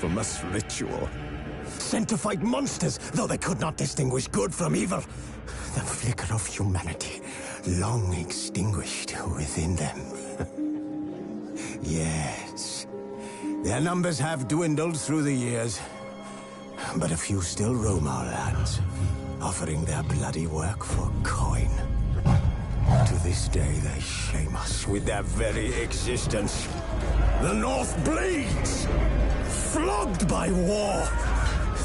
infamous ritual. Sent to fight monsters, though they could not distinguish good from evil. The flicker of humanity, long extinguished within them. Yes, their numbers have dwindled through the years, but a few still roam our lands, offering their bloody work for coin. To this day, they shame us with their very existence. The North bleeds, flogged by war.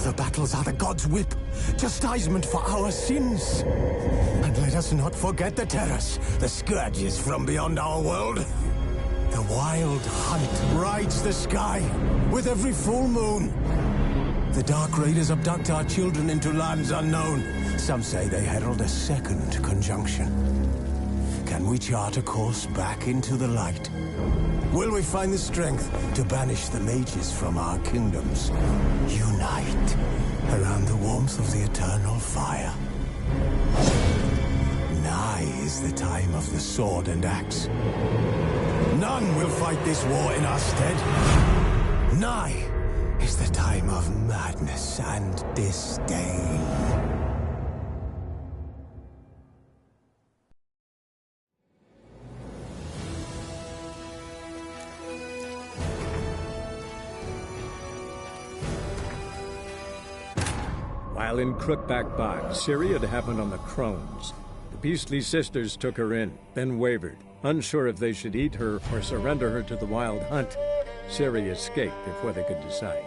The battles are the gods' whip, chastisement for our sins. And let us not forget the terrors, the scourges from beyond our world. The wild hunt rides the sky with every full moon. The Dark Raiders abduct our children into lands unknown. Some say they herald a second conjunction. Can we chart a course back into the light? Will we find the strength to banish the mages from our kingdoms? Unite around the warmth of the eternal fire. Nigh is the time of the sword and axe. None will fight this war in our stead. Nigh is the time of madness and disdain. While in Crookback Bog, Ciri had happened on the Crones. The Beastly Sisters took her in, then wavered, unsure if they should eat her or surrender her to the Wild Hunt. Ciri escaped before they could decide.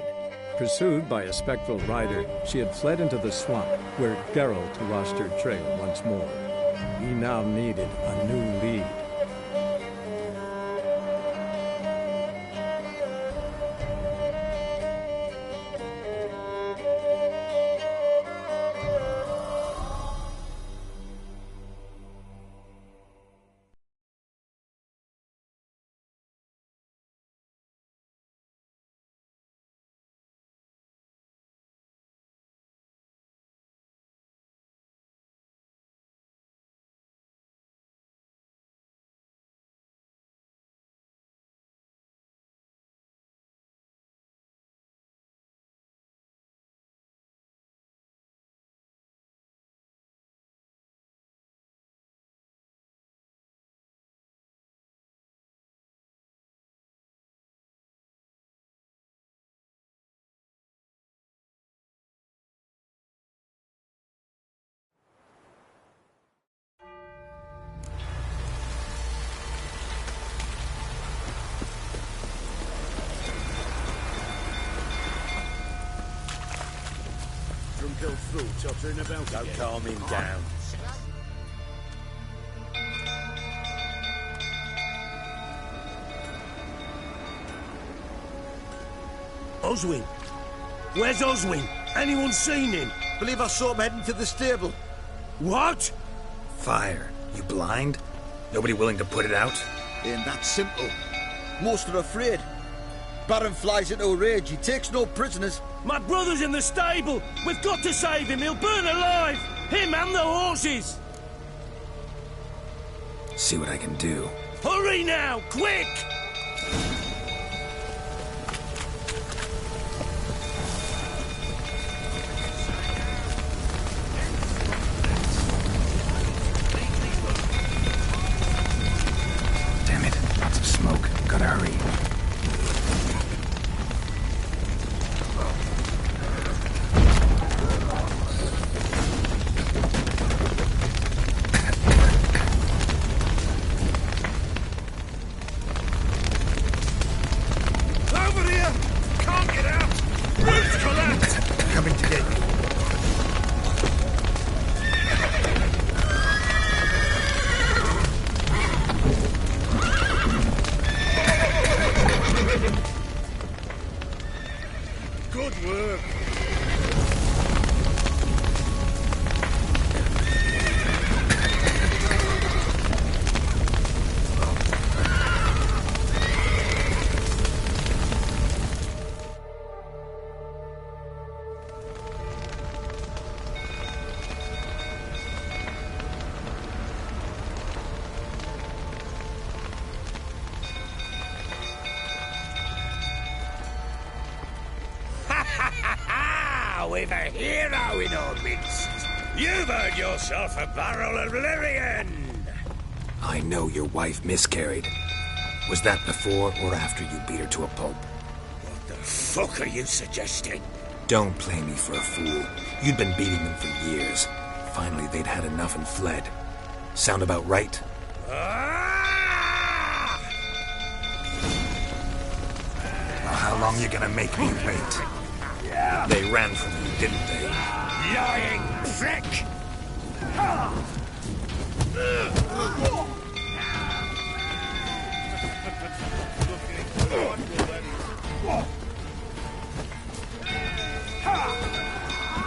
Pursued by a spectral rider, she had fled into the swamp, where Geralt lost her trail once more. He now needed a new lead. Through, tottering about. Don't calm him down. Oswin! Where's Oswin? Anyone seen him? Believe I saw him heading to the stable. What? Fire. You blind? Nobody willing to put it out? Ain't that simple. Most are afraid. Baron flies into a rage. He takes no prisoners. My brother's in the stable! We've got to save him! He'll burn alive! Him and the horses! See what I can do. Hurry now! Quick! Damn it. Lots of smoke. Gotta hurry. We've a hero in our midst. You've earned yourself a barrel of Lyrian. I know your wife miscarried. Was that before or after you beat her to a pulp? What the fuck are you suggesting? Don't play me for a fool. You'd been beating them for years. Finally, they'd had enough and fled. Sound about right? Ah! Well, how long you gonna make me wait? They ran from you, didn't they? Lying prick!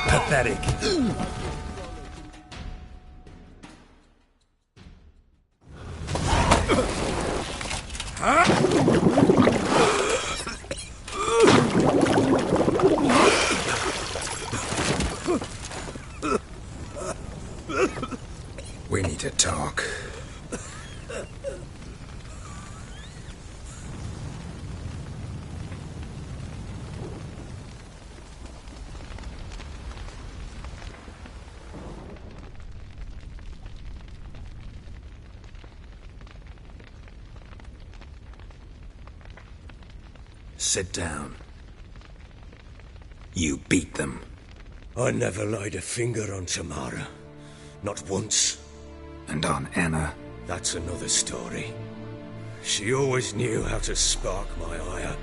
Pathetic. We need to talk. Sit down. You beat them. I never laid a finger on Tamara. Not once. And on Anna? That's another story. She always knew how to spark my ire.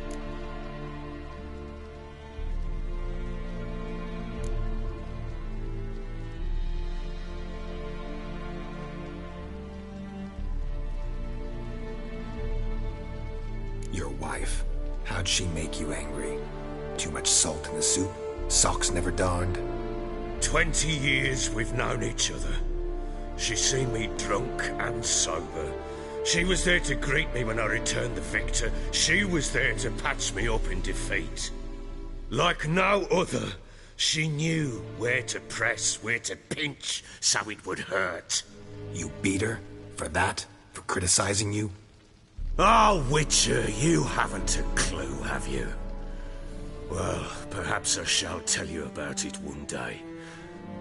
Your wife. How'd she make you angry? Too much salt in the soup? Socks never darned? 20 years we've known each other. She's seen me drunk and sober. She was there to greet me when I returned the victor. She was there to patch me up in defeat. Like no other, she knew where to press, where to pinch, so it would hurt. You beat her? For that? For criticizing you? Oh, Witcher, you haven't a clue, have you? Well, perhaps I shall tell you about it one day.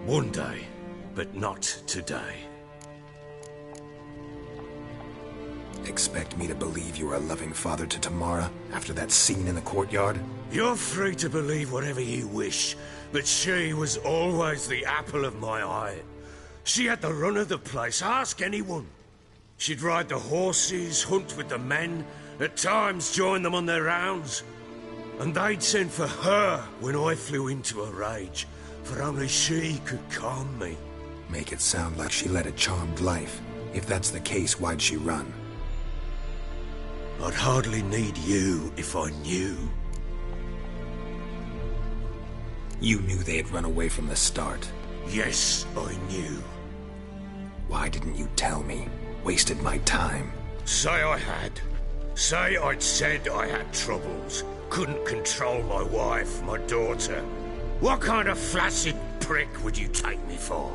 One day, but not today. Expect me to believe you were a loving father to Tamara after that scene in the courtyard? You're free to believe whatever you wish, but she was always the apple of my eye. She had the run of the place, ask anyone. She'd ride the horses, hunt with the men, at times join them on their rounds. And they'd send for her when I flew into a rage, for only she could calm me. Make it sound like she led a charmed life. If that's the case, why'd she run? I'd hardly need you if I knew. You knew they had run away from the start. Yes, I knew. Why didn't you tell me? Wasted my time. Say I had. Say I'd said I had troubles. Couldn't control my wife, my daughter. What kind of flaccid prick would you take me for?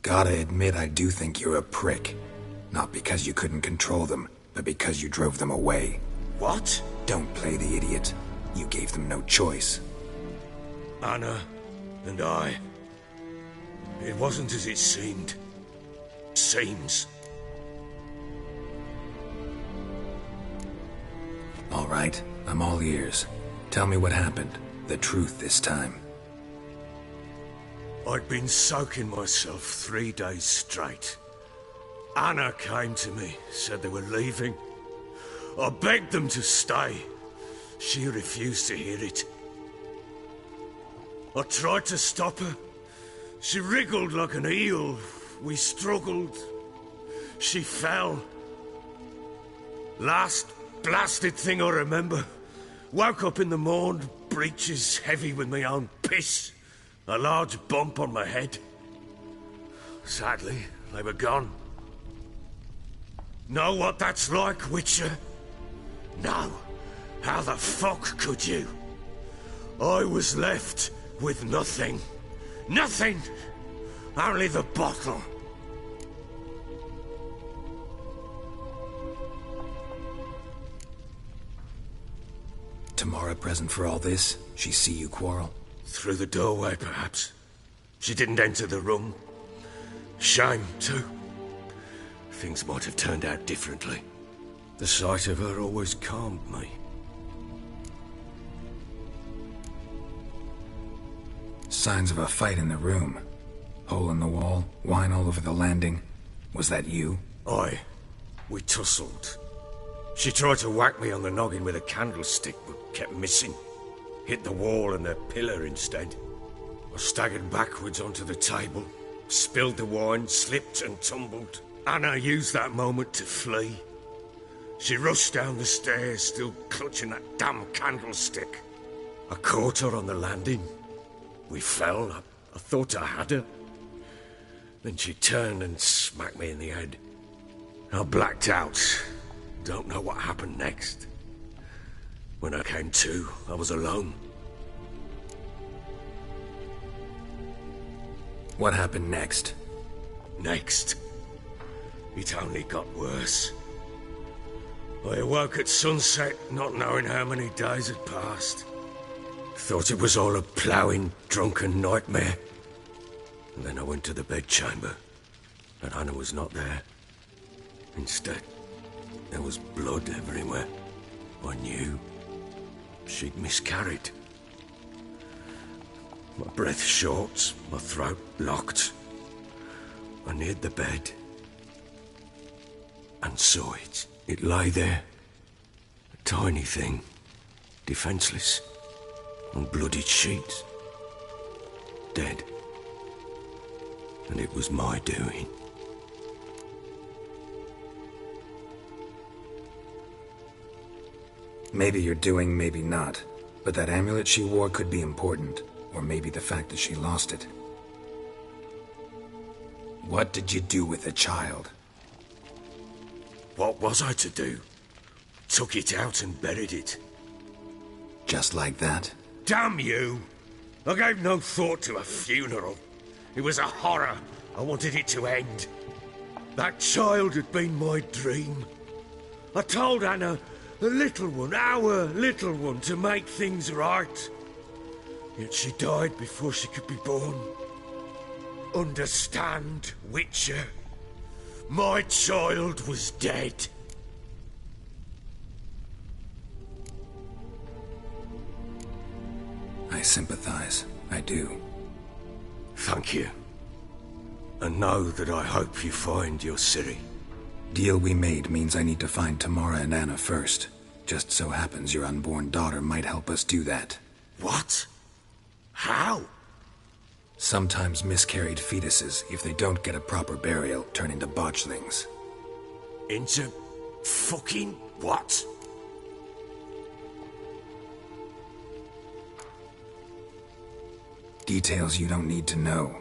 Gotta admit, I do think you're a prick. Not because you couldn't control them, but because you drove them away. What? Don't play the idiot. You gave them no choice. Anna and I. It wasn't as it seemed. Seems. All right, I'm all ears. Tell me what happened. The truth this time. I'd been soaking myself 3 days straight. Anna came to me, said they were leaving. I begged them to stay. She refused to hear it. I tried to stop her. She wriggled like an eel. We struggled. She fell. Last blasted thing I remember. Woke up in the morn, breeches heavy with my own piss. A large bump on my head. Sadly, they were gone. Know what that's like, Witcher? No. How the fuck could you? I was left with nothing. Nothing! Only the bottle. Tamara present for all this? She see you quarrel? Through the doorway, perhaps. She didn't enter the room. Shame, too. Things might have turned out differently. The sight of her always calmed me. Signs of a fight in the room. Hole in the wall, wine all over the landing. Was that you? Aye. We tussled. She tried to whack me on the noggin with a candlestick, but kept missing. Hit the wall and the pillar instead. I staggered backwards onto the table, spilled the wine, slipped and tumbled. Anna used that moment to flee. She rushed down the stairs, still clutching that damn candlestick. I caught her on the landing. We fell. I thought I had her. Then she turned and smacked me in the head. I blacked out. Don't know what happened next. When I came to, I was alone. What happened next? Next? It only got worse. I awoke at sunset, not knowing how many days had passed. Thought it was all a ploughing, drunken nightmare. And then I went to the bedchamber, and Anna was not there. Instead, there was blood everywhere. I knew she'd miscarried. My breath short, my throat locked. I neared the bed and saw it. It lay there, a tiny thing, defenseless, on bloodied sheets, dead. And it was my doing. Maybe you're doing, maybe not. But that amulet she wore could be important. Or maybe the fact that she lost it. What did you do with the child? What was I to do? Took it out and buried it. Just like that? Damn you! I gave no thought to a funeral. It was a horror. I wanted it to end. That child had been my dream. I told Anna, the little one, our little one, to make things right. Yet she died before she could be born. Understand, Witcher? My child was dead. I sympathize. I do. Thank you. And know that I hope you find your Ciri. Deal we made means I need to find Tamara and Anna first. Just so happens your unborn daughter might help us do that. What? How? Sometimes miscarried fetuses, if they don't get a proper burial, turn into botchlings. Into fucking what? Details you don't need to know.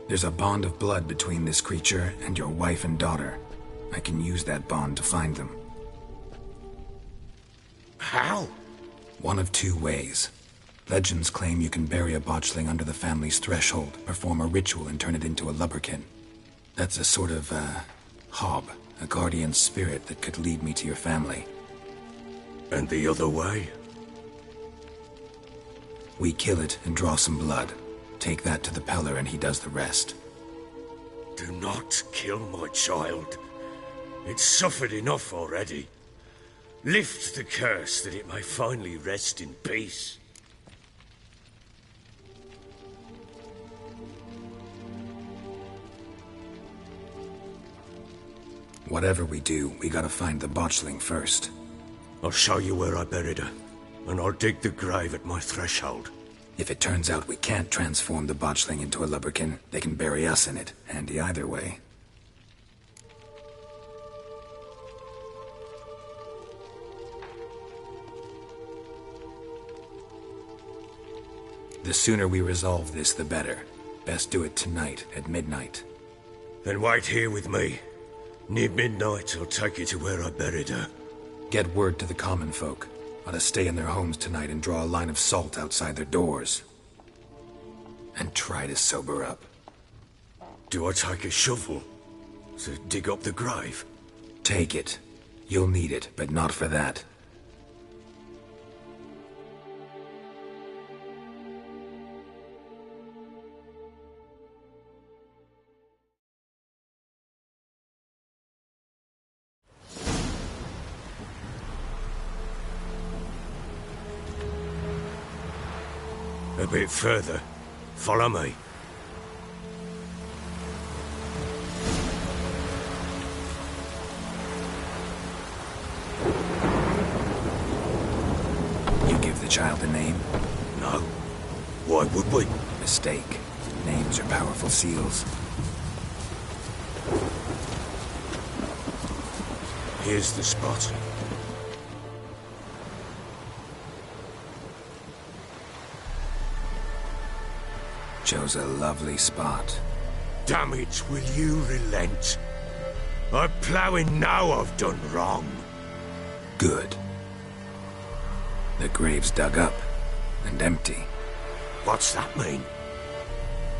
There's a bond of blood between this creature and your wife and daughter. I can use that bond to find them. How? One of two ways. Legends claim you can bury a botchling under the family's threshold, perform a ritual and turn it into a lubberkin. That's a sort of, hob, a guardian spirit that could lead me to your family. And the other way? We kill it and draw some blood. Take that to the Peller and he does the rest. Do not kill my child. It's suffered enough already. Lift the curse that it may finally rest in peace. Whatever we do, we gotta find the botchling first. I'll show you where I buried her, and I'll dig the grave at my threshold. If it turns out we can't transform the botchling into a lubberkin, they can bury us in it. Handy either way. The sooner we resolve this, the better. Best do it tonight, at midnight. Then wait here with me. Near midnight, I'll take you to where I buried her. Get word to the common folk. Ought to stay in their homes tonight and draw a line of salt outside their doors. and try to sober up. Do I take a shovel to dig up the grave? Take it. You'll need it, but not for that. A bit further. Follow me. You give the child a name? No. Why would we? Mistake. Names are powerful seals. Here's the spot. Chose a lovely spot. Damn it, will you relent? I'm ploughing now I've done wrong. Good. The grave's dug up and empty. What's that mean?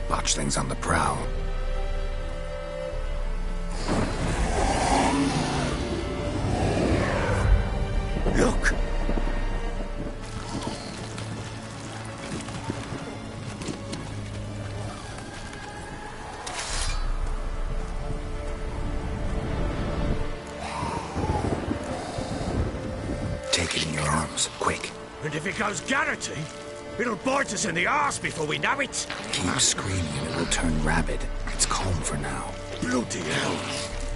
Botchling's on the prowl. Look! Take it in your arms, quick. And if it goes Garrity, it'll bite us in the arse before we know it. Keep screaming and it will turn rabid. It's calm for now. Bloody hell.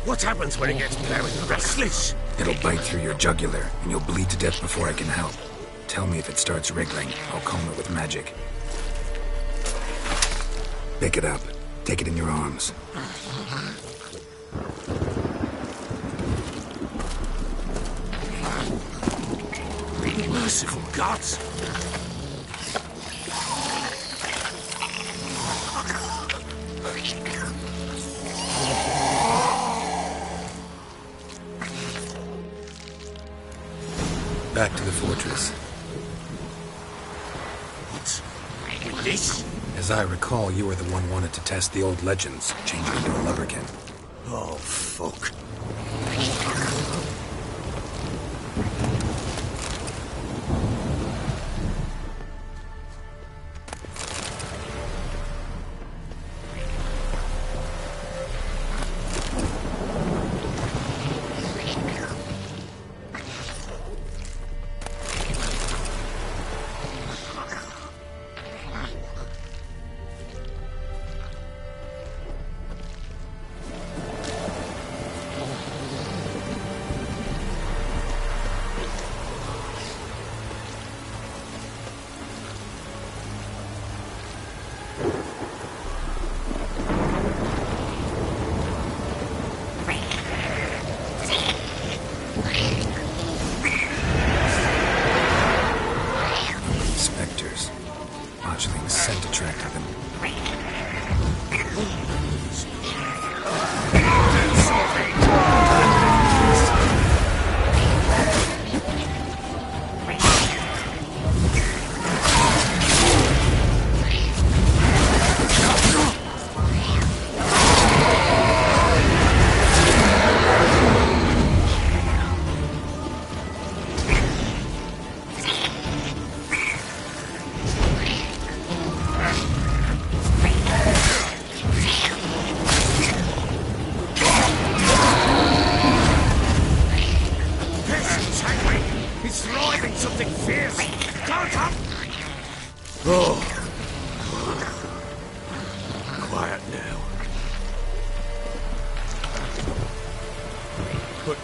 What happens when it gets very restless? It'll bite through your jugular, and you'll bleed to death before I can help. Tell me if it starts wriggling. I'll calm it with magic. Pick it up. Take it in your arms. Merciful gods! Back to the fortress. What? With this? As I recall, you were the one wanted to test the old legends, changing into a lubberkin. Oh, fuck. Quiet now. But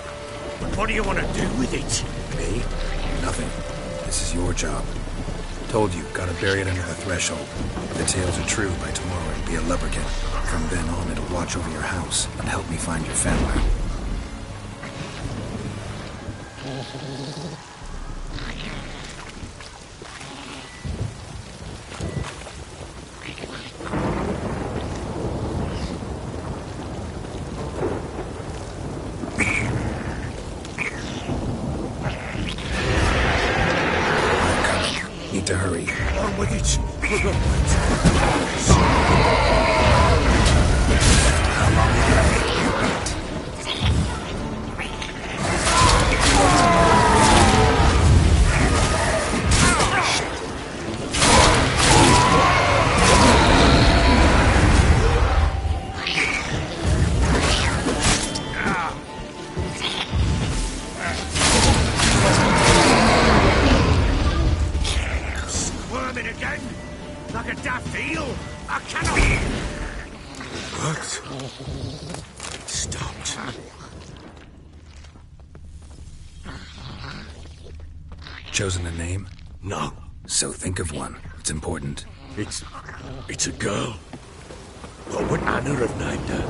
what do you want to do with it? Me? Nothing. This is your job. Told you, gotta bury it under the threshold. If the tales are true, by tomorrow it'll be a lubberkin. From then on, it'll watch over your house and help me find your family. Need to hurry. On with it. What? It stopped. Chosen a name? No. So think of one. It's important. It's a girl. What would Anna have named her?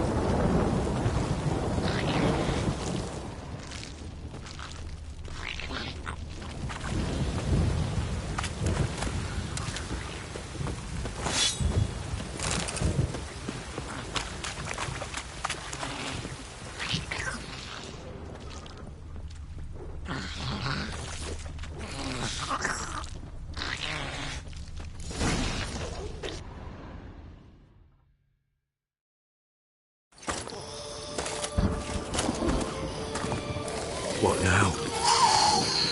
What now?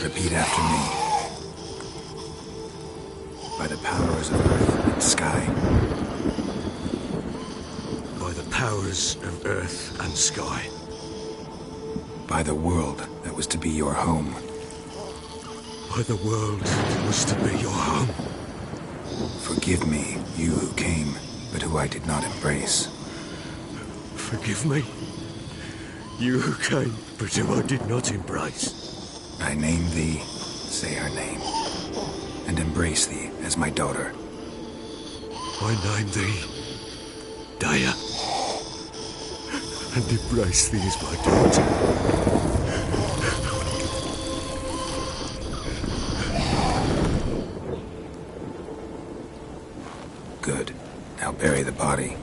Repeat after me. By the powers of earth and sky. By the powers of earth and sky. By the world that was to be your home. By the world that was to be your home. Forgive me, you who came, but who I did not embrace. Forgive me. You who came, but who I did not embrace. I name thee, say her name, and embrace thee as my daughter. I name thee Daya, and embrace thee as my daughter. Good. Now bury the body.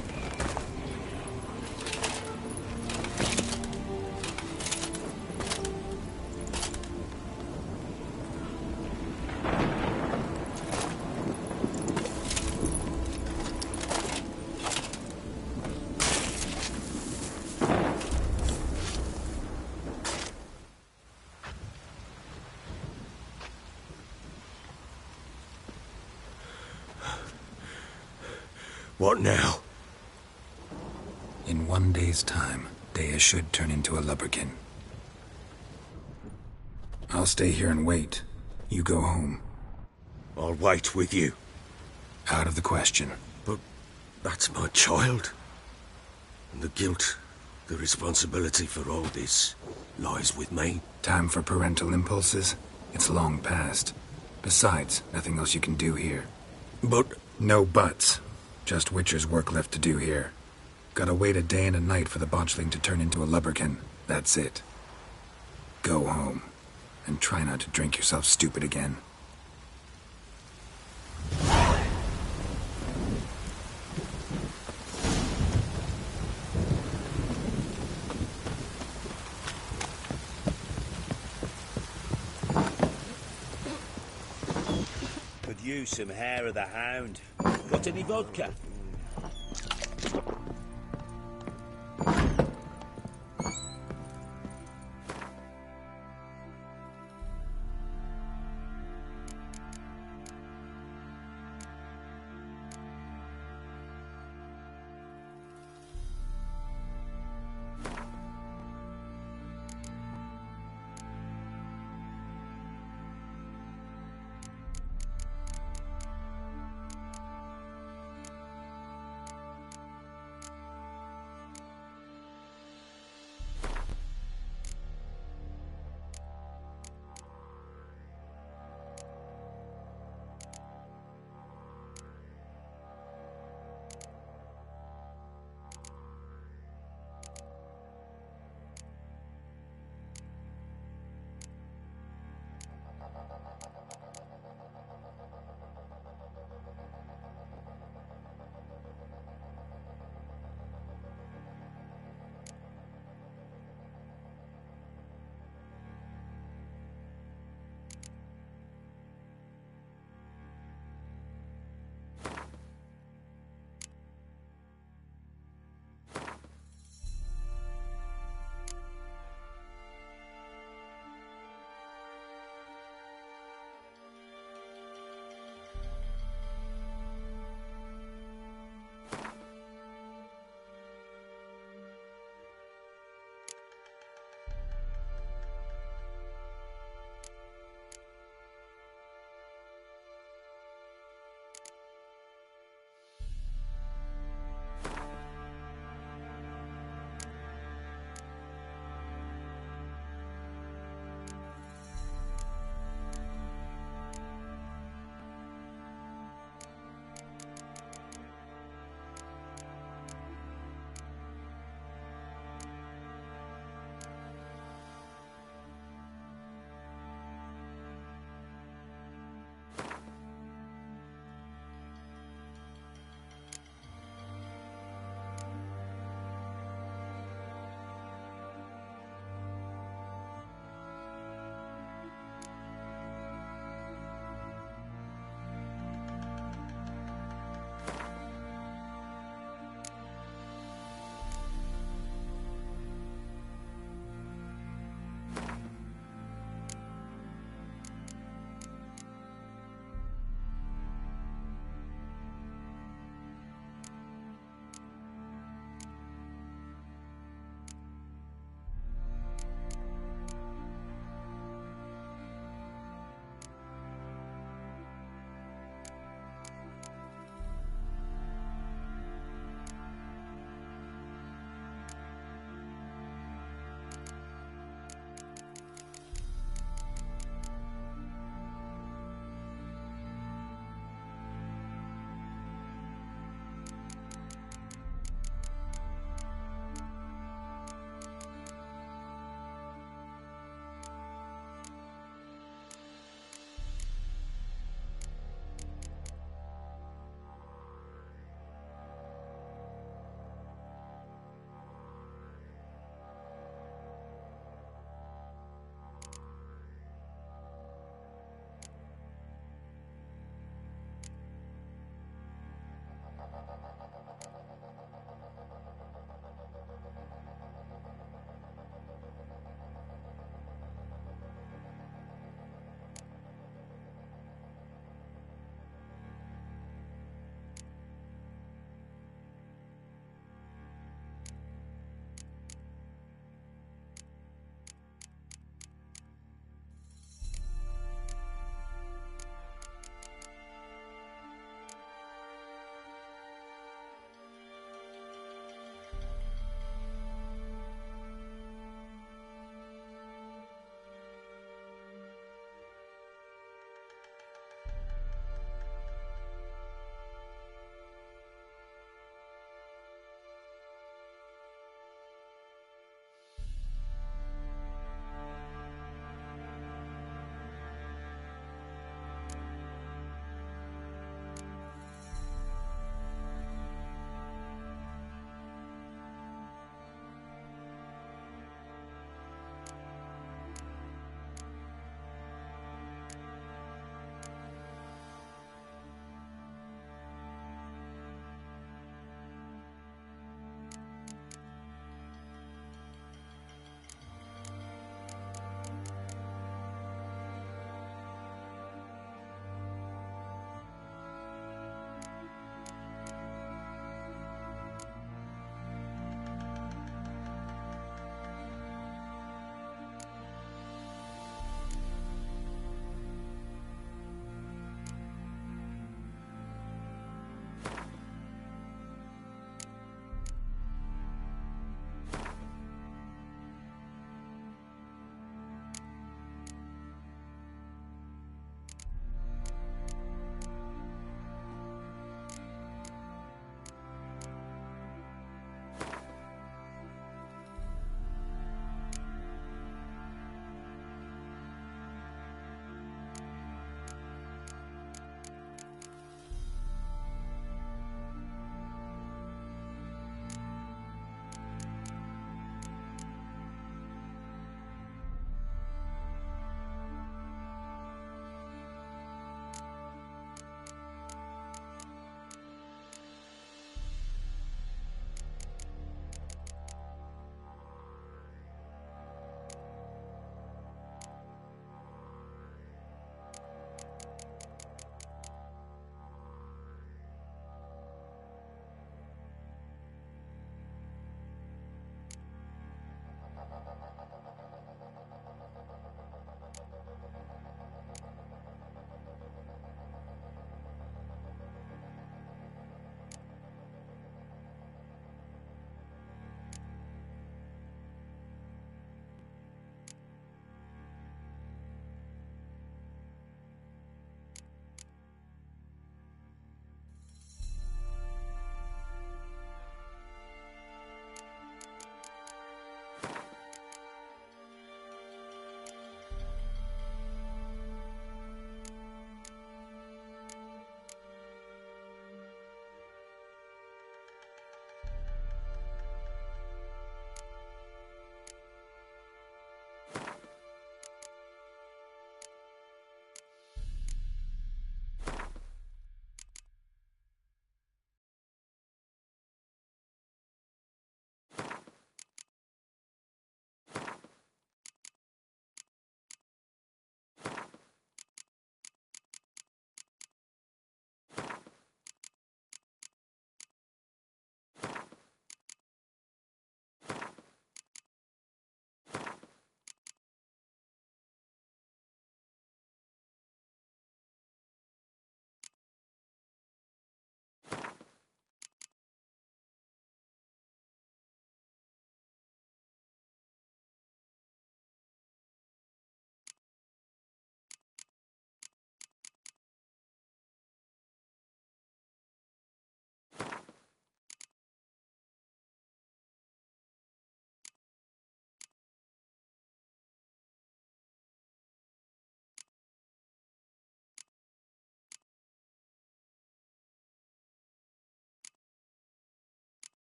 What now? In 1 day's time, Daya should turn into a lubberkin. I'll stay here and wait. You go home. I'll wait with you. Out of the question. But that's my child. And the guilt, the responsibility for all this lies with me. Time for parental impulses? It's long past. Besides, nothing else you can do here. But No buts. Just Witcher's work left to do here. Gotta wait a day and a night for the botchling to turn into a lubberkin. That's it. Go home. And try not to drink yourself stupid again. Could use some hair of the hound. Got any vodka?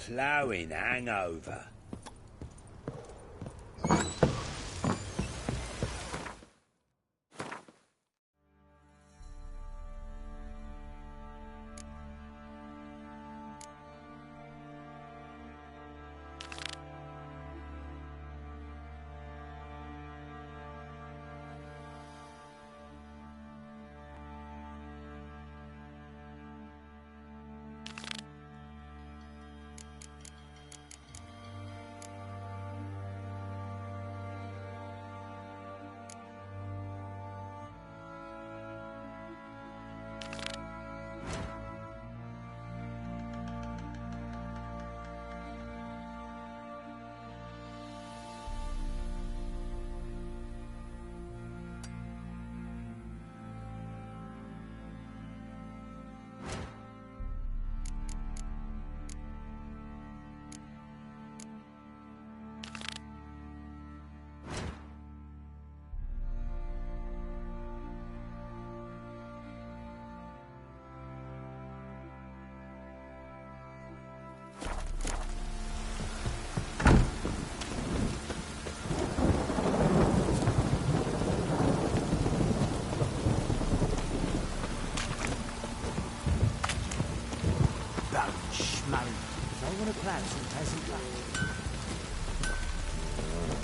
ploughing hangover.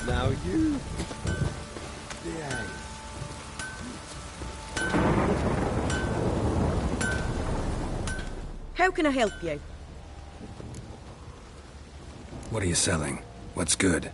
Now you... How can I help you? What are you selling? What's good?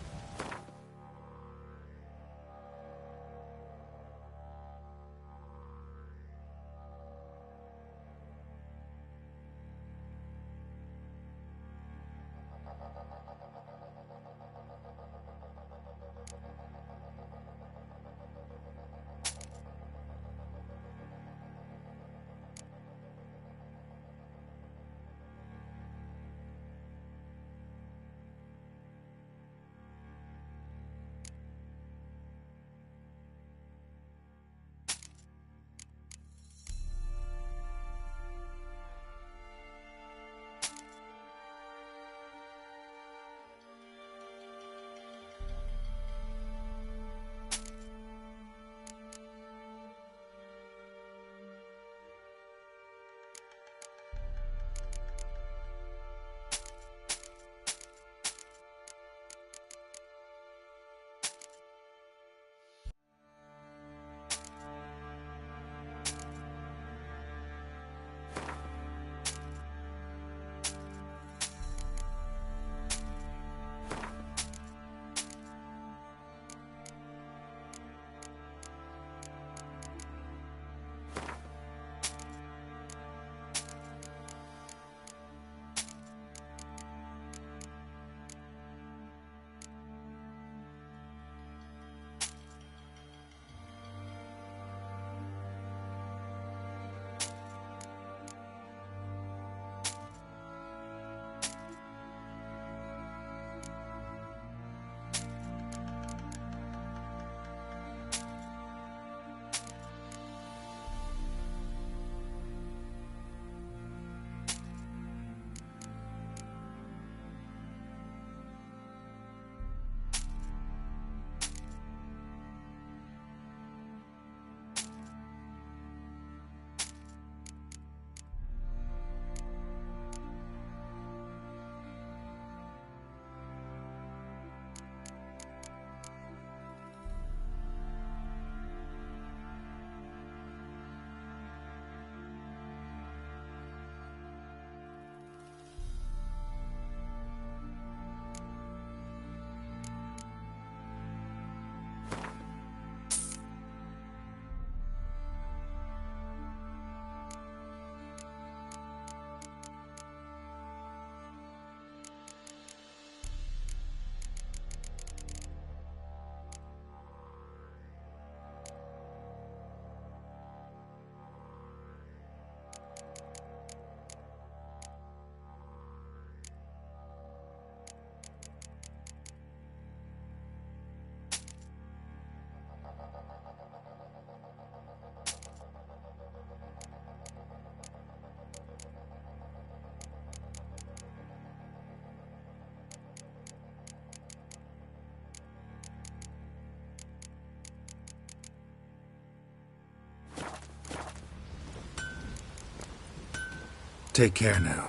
Take care now.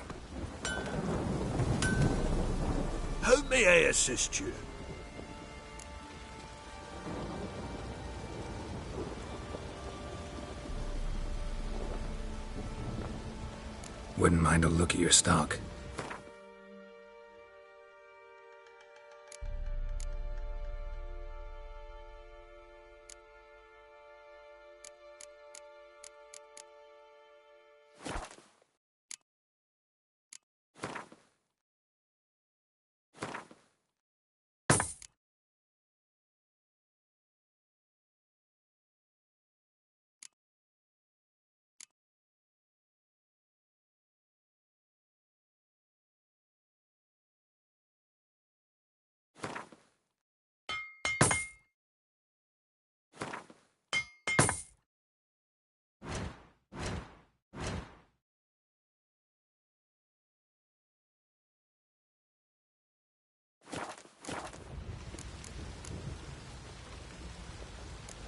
How may I assist you? Wouldn't mind a look at your stock.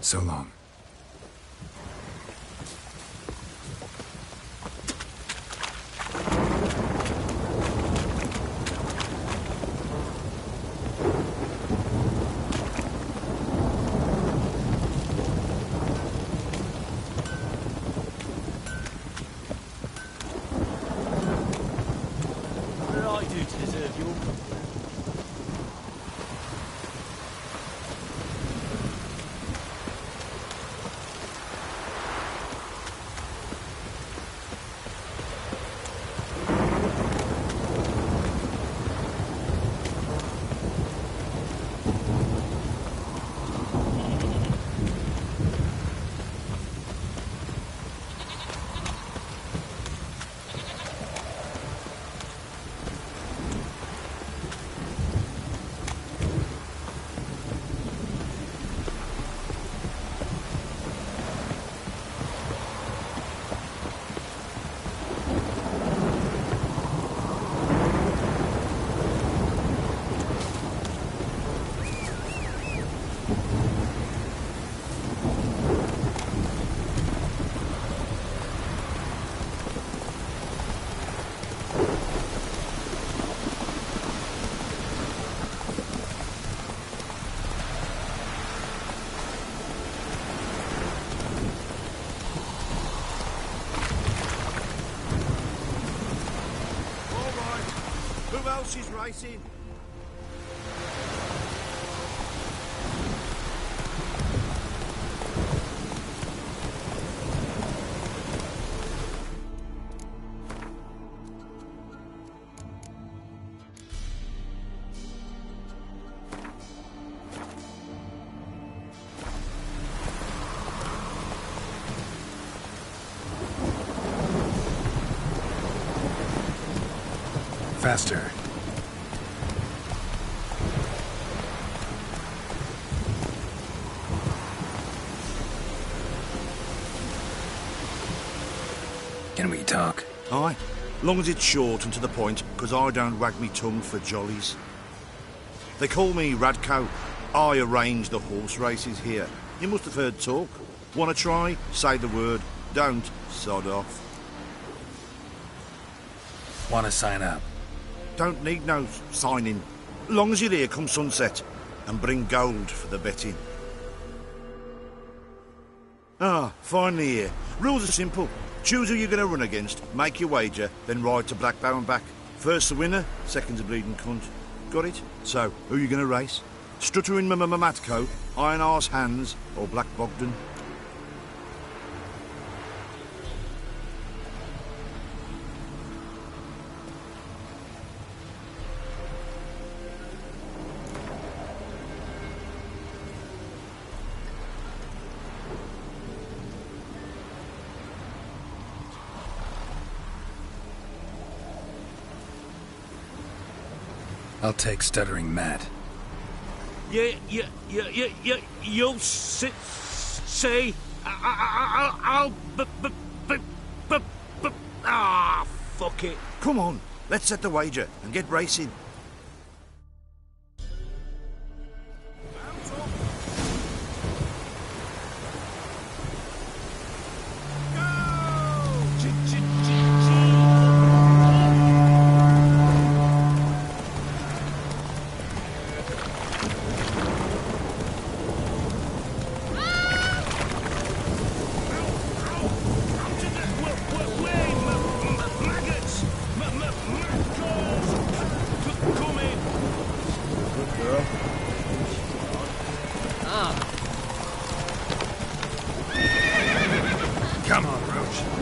So long. What did I do to deserve your company? Who else is racing? Faster. Can we talk? Aye, long as it's short and to the point, because I don't wag me tongue for jollies. They call me Radko. I arrange the horse races here. You must have heard talk. Want to try? Say the word. Don't, sod off. Want to sign up? Don't need no signing. Long as you're here come sunset. And bring gold for the betting. Ah, finally here. Rules are simple. Choose who you're going to run against, make your wager, then ride to Blackbow and back. First the winner, second's a bleeding cunt. Got it? So, who are you going to race? Stuttering Matko, Iron Arse Hands, or Black Bogdan? I'll take Stuttering Matt. You'll say, I'll, fuck it. Come on, let's set the wager and get racing. girl. Come on, Roach.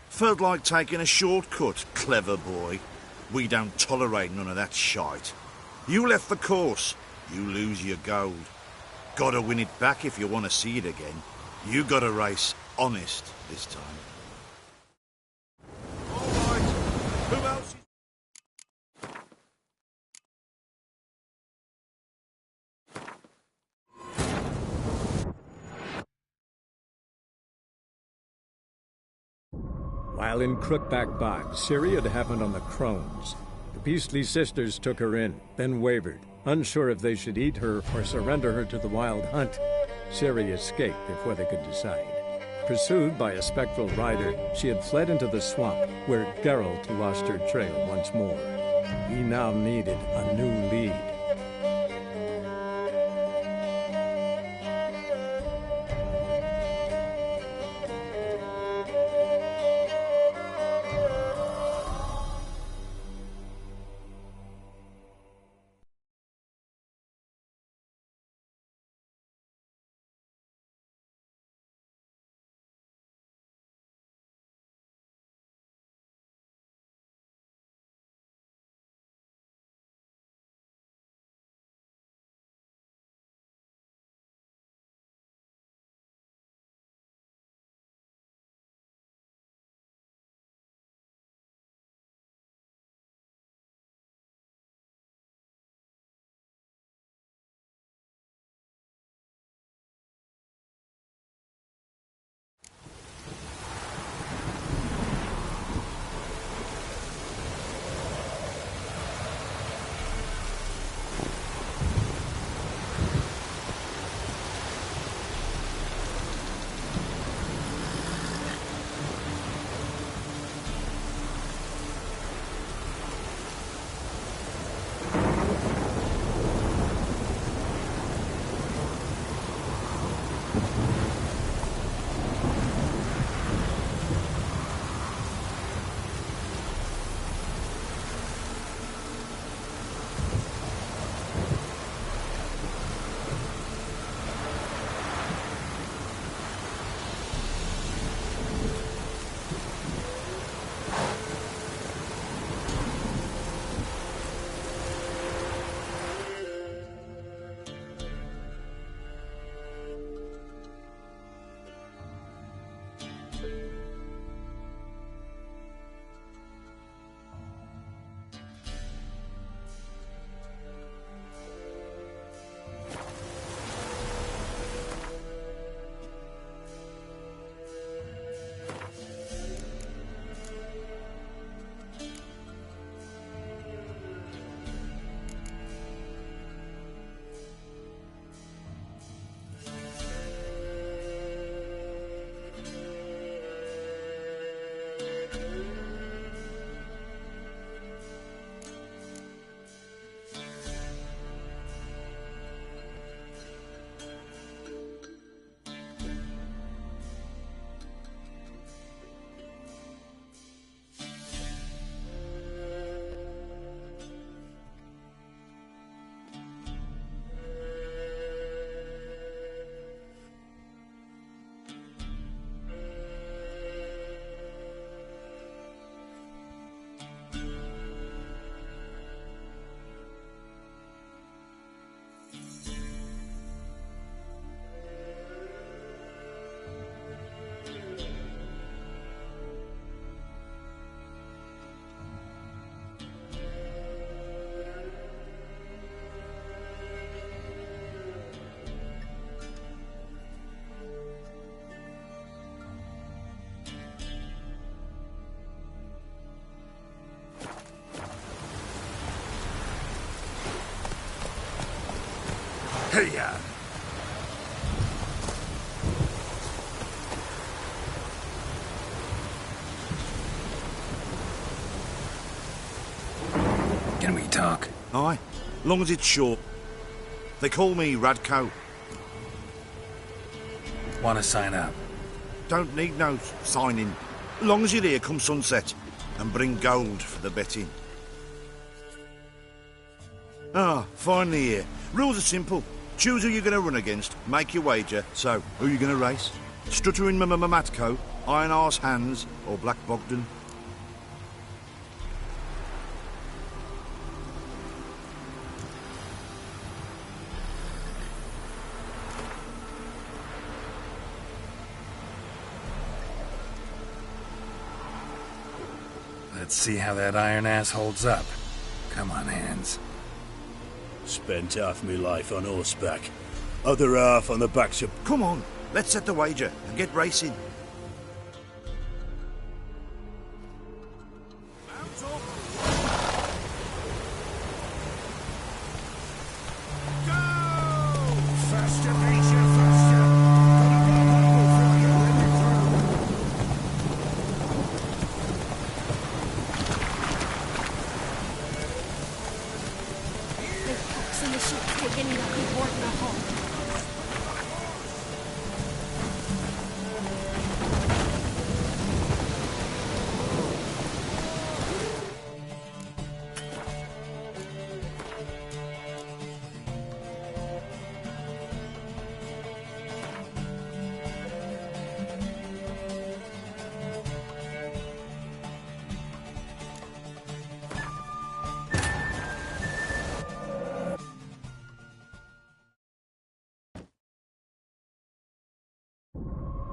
Felt like taking a shortcut, clever boy. We don't tolerate none of that shite. You left the course, you lose your gold. Gotta win it back if you want to see it again. You gotta race honest this time. All right. Who else? While in Crookback Bog, Ciri had happened on the Crones. The Beastly Sisters took her in, then wavered, unsure if they should eat her or surrender her to the Wild Hunt. Ciri escaped before they could decide. Pursued by a spectral rider, she had fled into the swamp, where Geralt lost her trail once more. He now needed a new lead. Hey-ya! Can we talk? Aye, long as it's short. They call me Radko. Want to sign up? Don't need no signing. Long as you're here come sunset and bring gold for the betting. Finally here. Rules are simple. Choose who you're going to run against, make your wager. So, who you going to race? Stuttering Matko, Iron Arse Hands, or Black Bogdan? Let's see how that iron ass holds up. Come on, Hands. Spent half my life on horseback, other half on the backs of... Come on, let's set the wager and get racing.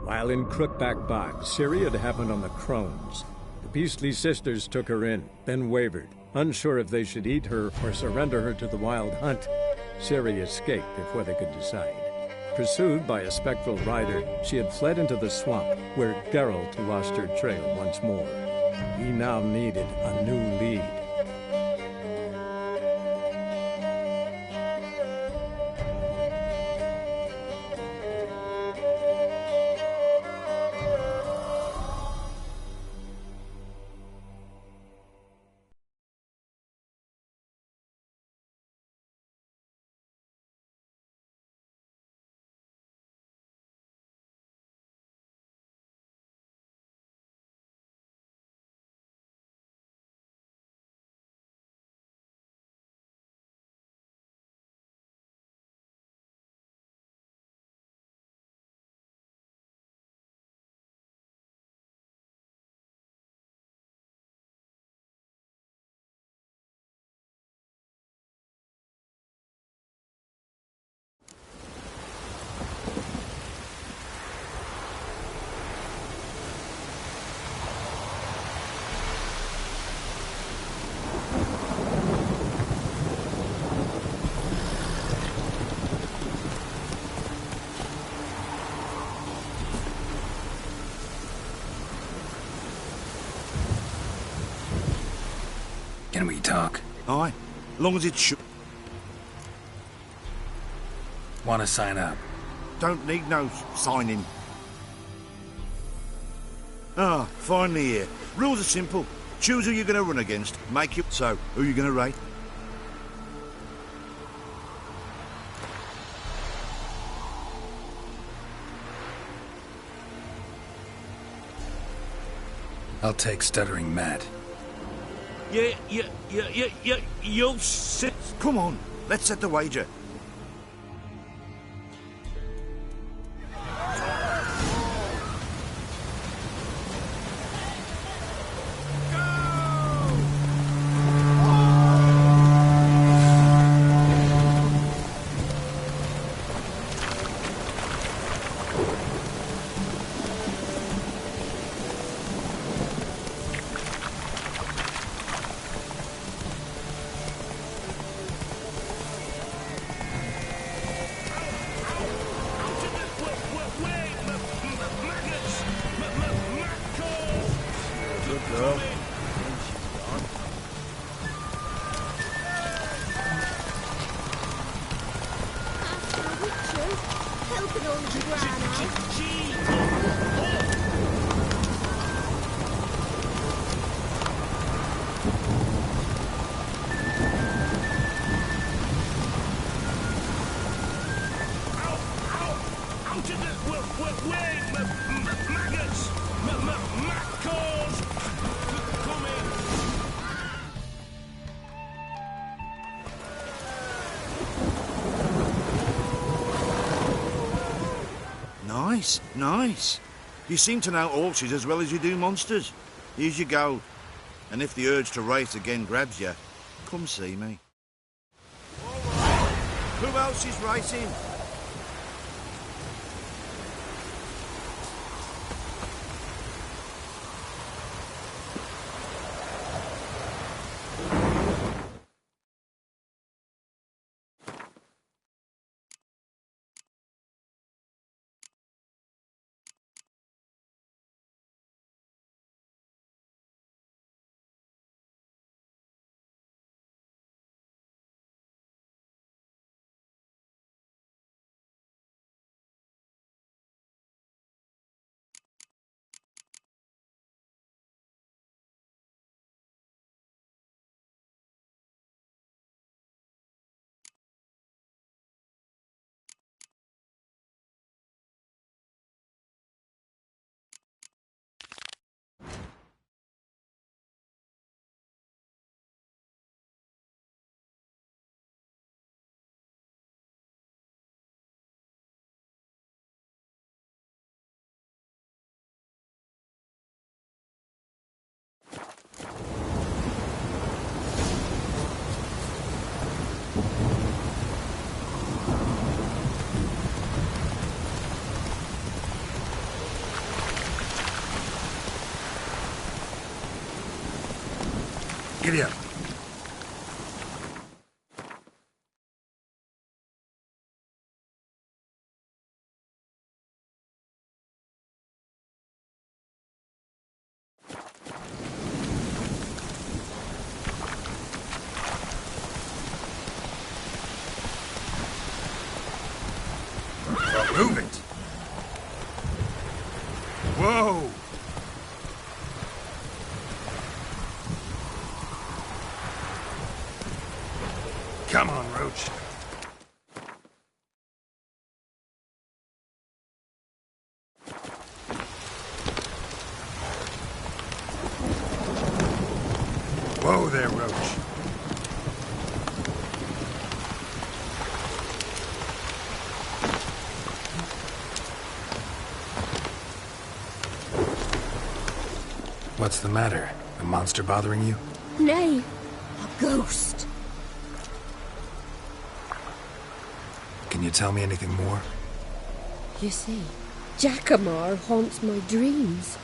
While in Crookback Bog, Ciri had happened on the Crones. The Beastly Sisters took her in, then wavered, unsure if they should eat her or surrender her to the Wild Hunt. Ciri escaped before they could decide. Pursued by a spectral rider, she had fled into the swamp, where Geralt lost her trail once more. He now needed a new lead. Can we talk? Aye, long as it's short. Want to sign up? Don't need no signing. Finally here. Rules are simple. Choose who you're going to run against, make you... So, who you going to rate? I'll take Stuttering Matt. You'll sit... Come on, let's set the wager. Nice, nice. You seem to know horses as well as you do monsters. Here's your gold. And if the urge to race again grabs you, come see me. All right. Who else is racing? Giddy up. Move it. Whoa. Come on, Roach. Whoa there, Roach. What's the matter? A monster bothering you? Nay, a ghost. Can you tell me anything more? You see, Jackamar haunts my dreams.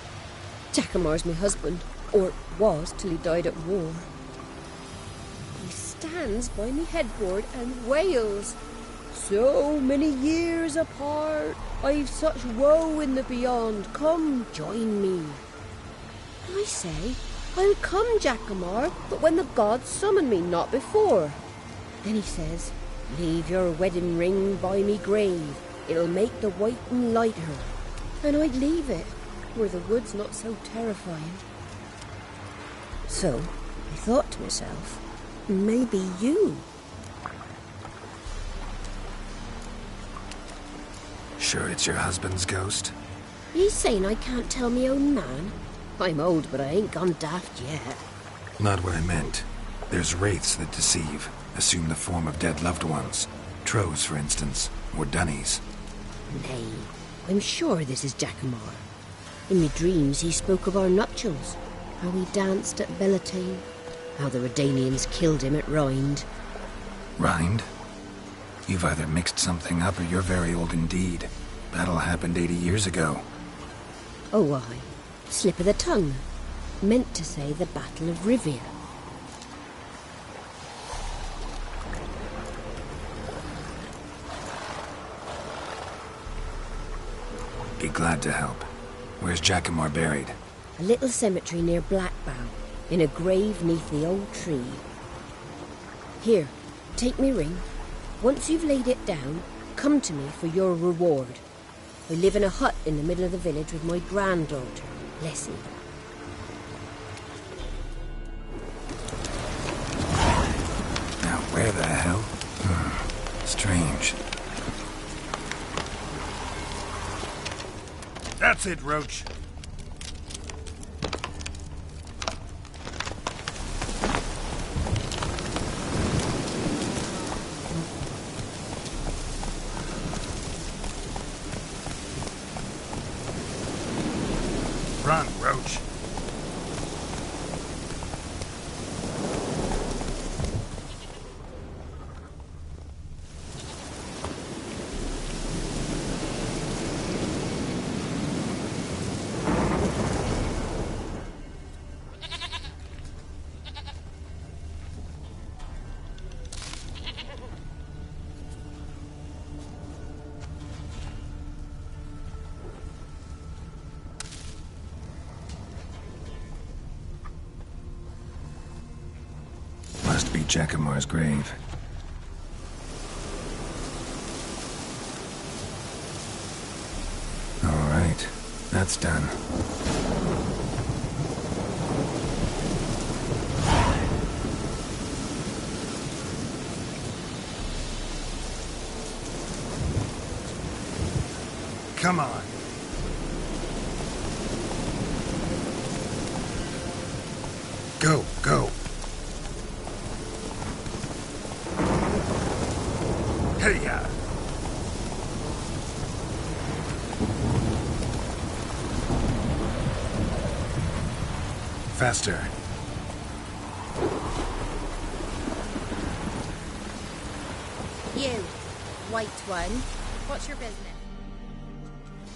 Jackamar's my husband, or was till he died at war. He stands by me headboard and wails. So many years apart, I've such woe in the beyond. Come, join me. I say, I'll come, Jackamar, but when the gods summon me, not before. Then he says, leave your wedding ring by me grave. It'll make the waiting lighter. And I'd leave it, where the wood's not so terrifying. So, I thought to myself, maybe you. Sure it's your husband's ghost? He's saying I can't tell me own man. I'm old, but I ain't gone daft yet. Not what I meant. There's wraiths that deceive, assume the form of dead loved ones. Trows, for instance, or Dunnies. Nay, I'm sure this is Jackamar. In me dreams he spoke of our nuptials, how we danced at Bellatane, how the Redanians killed him at Rind. Rind? You've either mixed something up or you're very old indeed. Battle happened 80 years ago. Oh, aye. Slip of the tongue. Meant to say the Battle of Rivia. Be glad to help. Where's Jackamar buried? A little cemetery near Blackbow, in a grave neath the old tree. Here, take me ring. Once you've laid it down, come to me for your reward. I live in a hut in the middle of the village with my granddaughter, Leslie. Now, where the hell? Strange. That's it, Roach. Jacamar's grave. All right, that's done. Come on. Go, go. Hey-ya. Faster. You, white one, what's your business?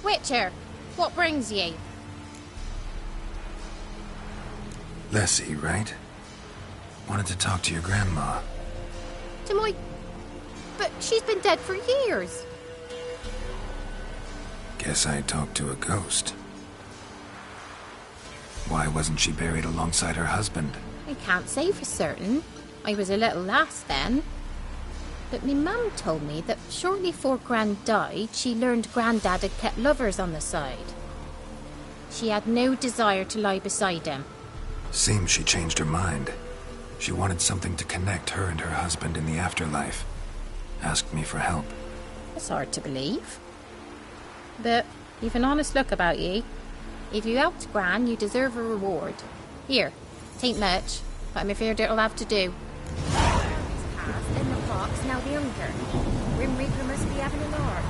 Witcher, what brings you? Lessie, right? Wanted to talk to your grandma. To my... But she's been dead for years. Guess I talked to a ghost. Why wasn't she buried alongside her husband? I can't say for certain. I was a little lass then. But me mum told me that shortly before Gran died, she learned Grandad had kept lovers on the side. She had no desire to lie beside him. Seems she changed her mind. She wanted something to connect her and her husband in the afterlife. Asked me for help. It's hard to believe. But you've an honest look about ye. If you helped Gran, you deserve a reward. Here, tain't much, but I'm afraid it'll have to do. In the fox, now the younger. Grim Reaper must be having a lark.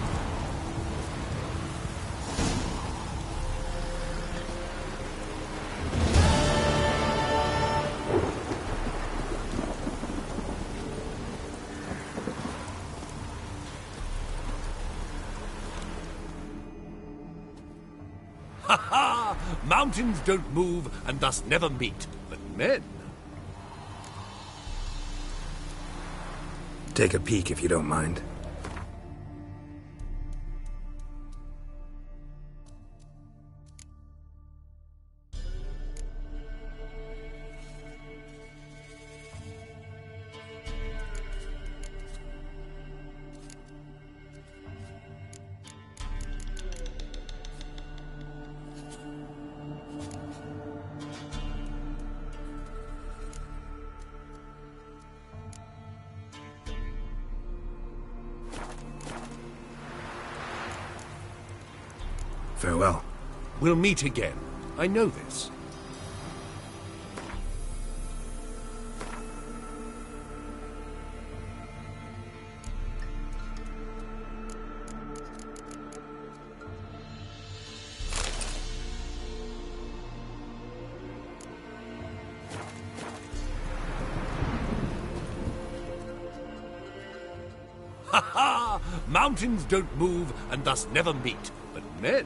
Ha ha! Mountains don't move and thus never meet, but men. Take a peek if you don't mind. Farewell. We'll meet again. I know this. Ha ha! Mountains don't move and thus never meet, but men.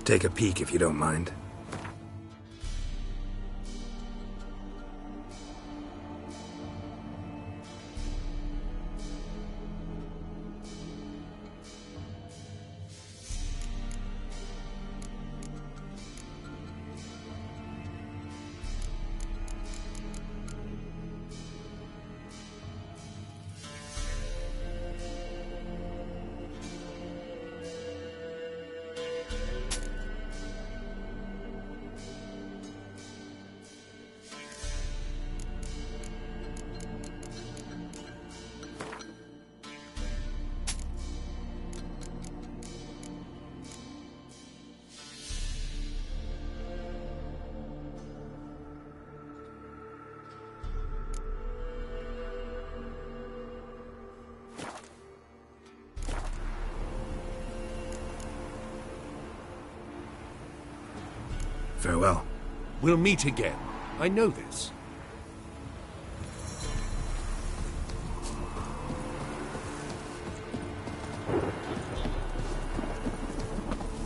Take a peek if you don't mind. Farewell. We'll meet again. I know this.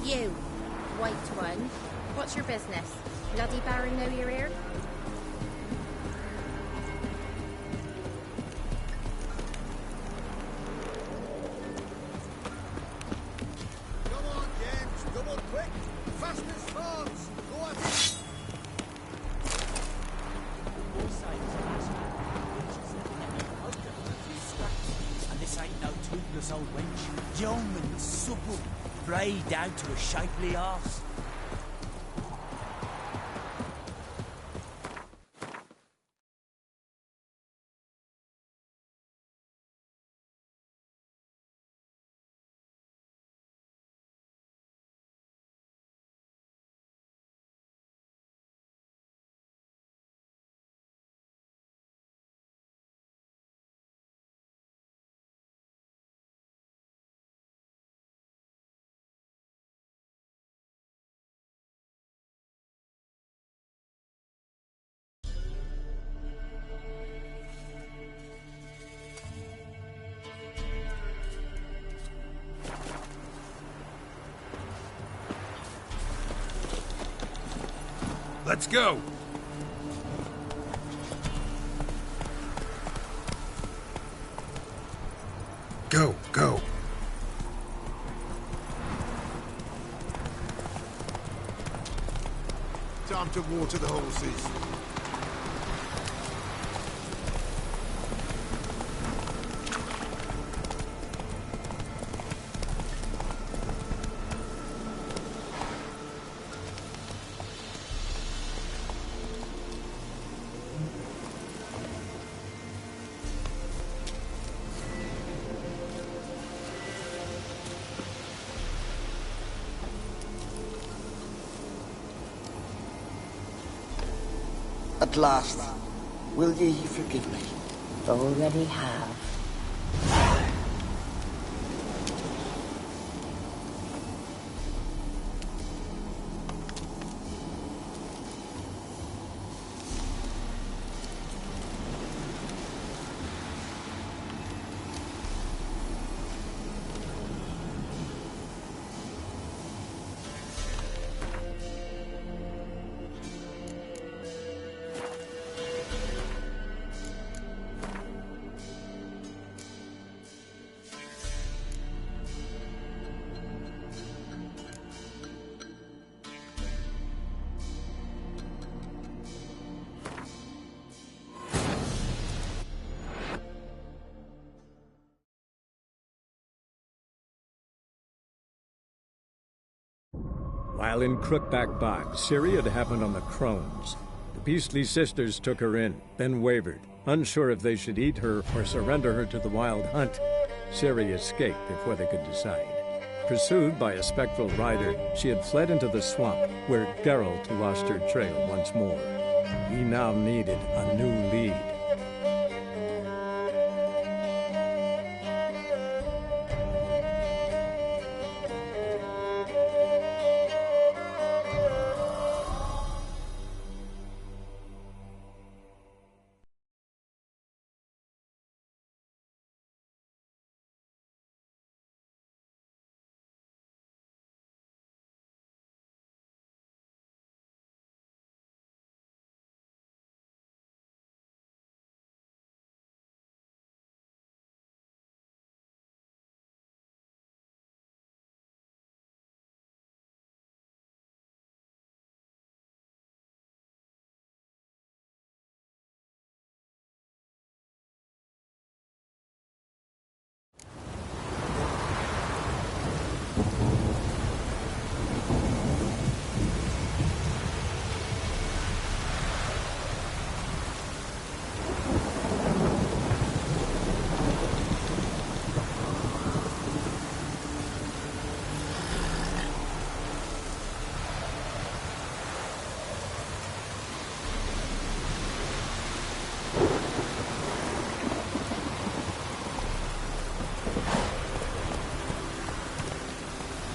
You, white one, what's your business? Bloody Baron know you're here? Come on, James. Double quick. Fast as falls. Go at it. young and supple, brayed out to a shapely horse. Let's go! Go, go. Time to water the horses. At last, will ye forgive me? Already have. While in Crookback Bog, Ciri had happened on the Crones. The Beastly Sisters took her in, then wavered, unsure if they should eat her or surrender her to the Wild Hunt. Ciri escaped before they could decide. Pursued by a spectral rider, she had fled into the swamp, where Geralt lost her trail once more. He now needed a new lead.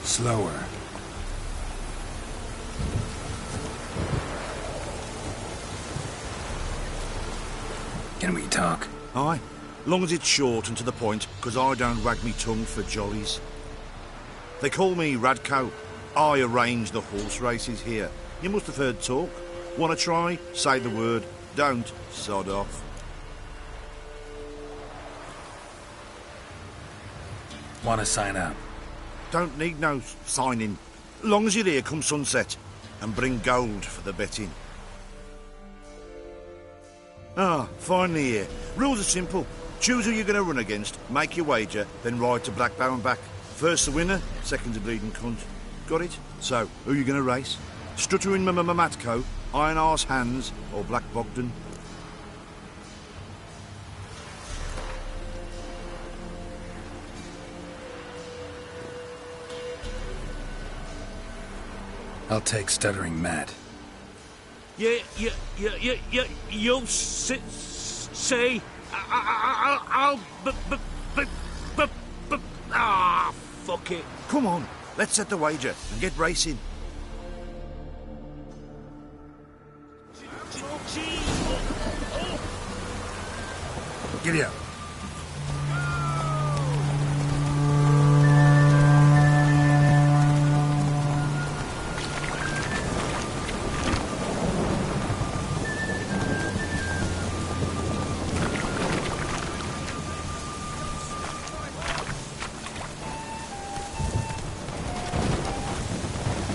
Slower. Can we talk? Aye, long as it's short and to the point, 'cause I don't wag me tongue for jollies. They call me Radko. I arrange the horse races here. You must have heard talk. Wanna try? Say the word. Don't, sod off. Want to sign up? Don't need no signing. Long as you're here come sunset. And bring gold for the betting. Ah, finally here. Rules are simple. Choose who you're going to run against, make your wager, then ride to Blackbow and back. First the winner, second's a bleeding cunt. Got it? So, who you gonna race? Stuttering Matko, Iron Arse Hands, or Black Bogdan? I'll take Stuttering Matt. You'll see. I'll. Fuck it. Come on, let's set the wager and get racing. Giddy up.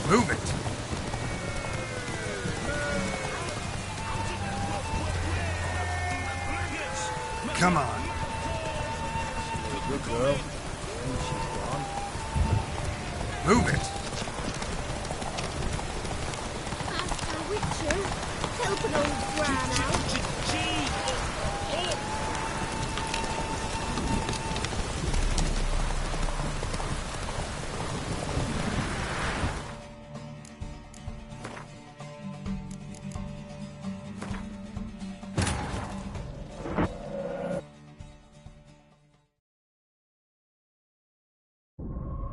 Move it! Come on. Good girl. She's gone. Move it! Master Witcher, help an old gran out.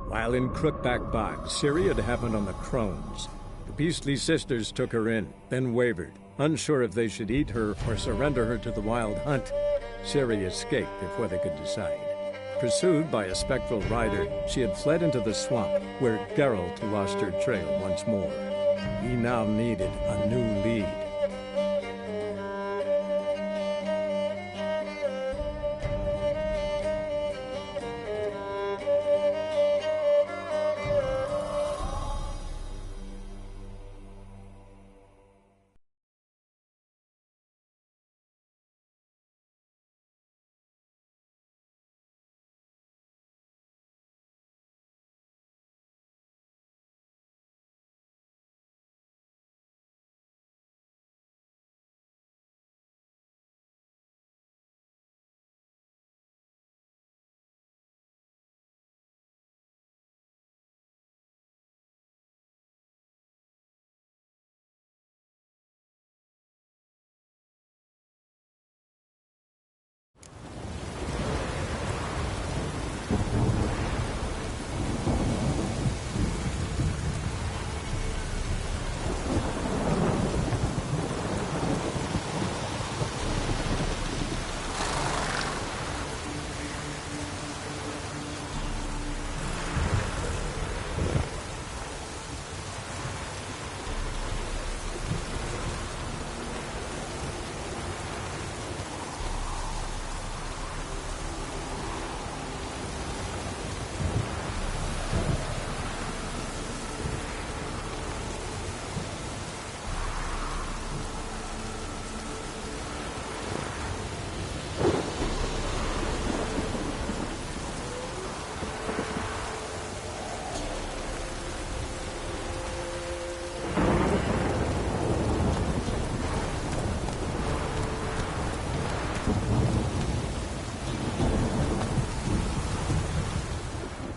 While in Crookback Bog, Ciri had happened on the Crones. The Beastly Sisters took her in, then wavered, unsure if they should eat her or surrender her to the Wild Hunt. Ciri escaped before they could decide. Pursued by a spectral rider, she had fled into the swamp, where Geralt lost her trail once more. He now needed a new lead.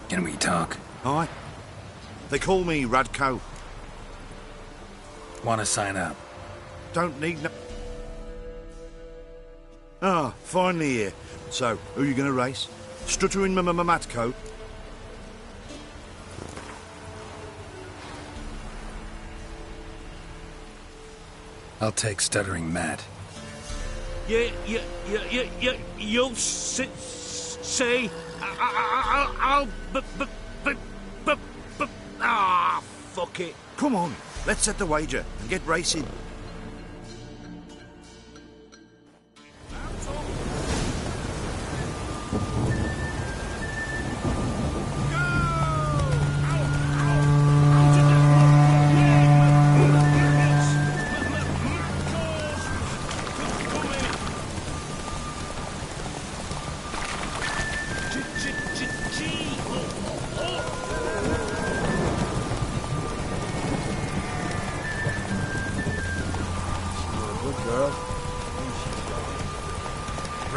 Can we talk? Aye. They call me Radko. Want to sign up? Don't need no... Ah, finally here. So, who you gonna race? Stuttering Matko? I'll take Stuttering Matt. You'll see. I'll. Fuck it. Come on, let's set the wager and get racing.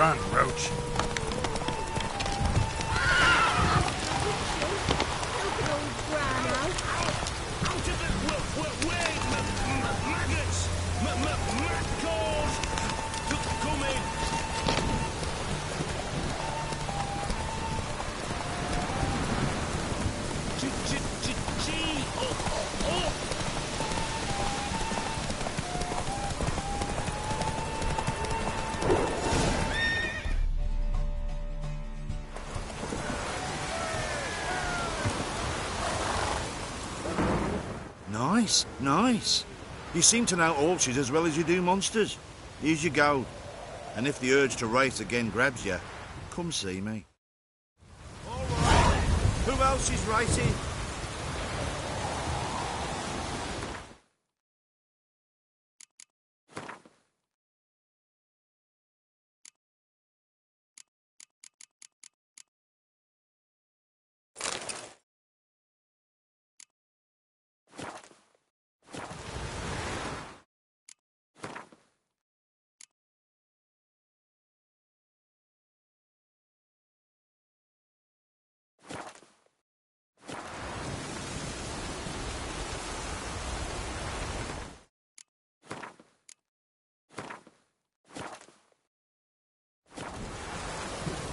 Run, Roach. Nice, nice. You seem to know orchids as well as you do monsters. Here's your gold. And if the urge to race again grabs you, come see me. All right. Who else is racing?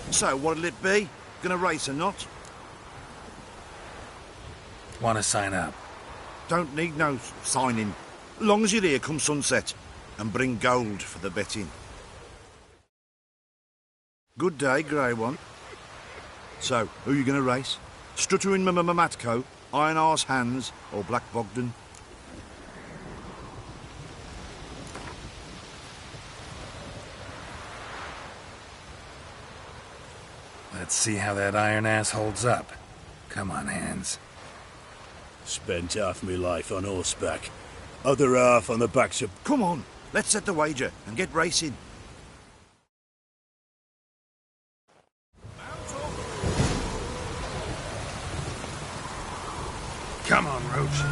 So, what'll it be? Gonna race or not? Want to sign up? Don't need no signing. Long as you're here come sunset. And bring gold for the betting. Good day, Grey One. So, who you gonna race? Stuttering Matco, Iron Arse Hands, or Black Bogdan? Let's see how that iron ass holds up. Come on, Hands. Spent half my life on horseback. Other half on the backs of... Come on, let's set the wager and get racing. Come on, Roach.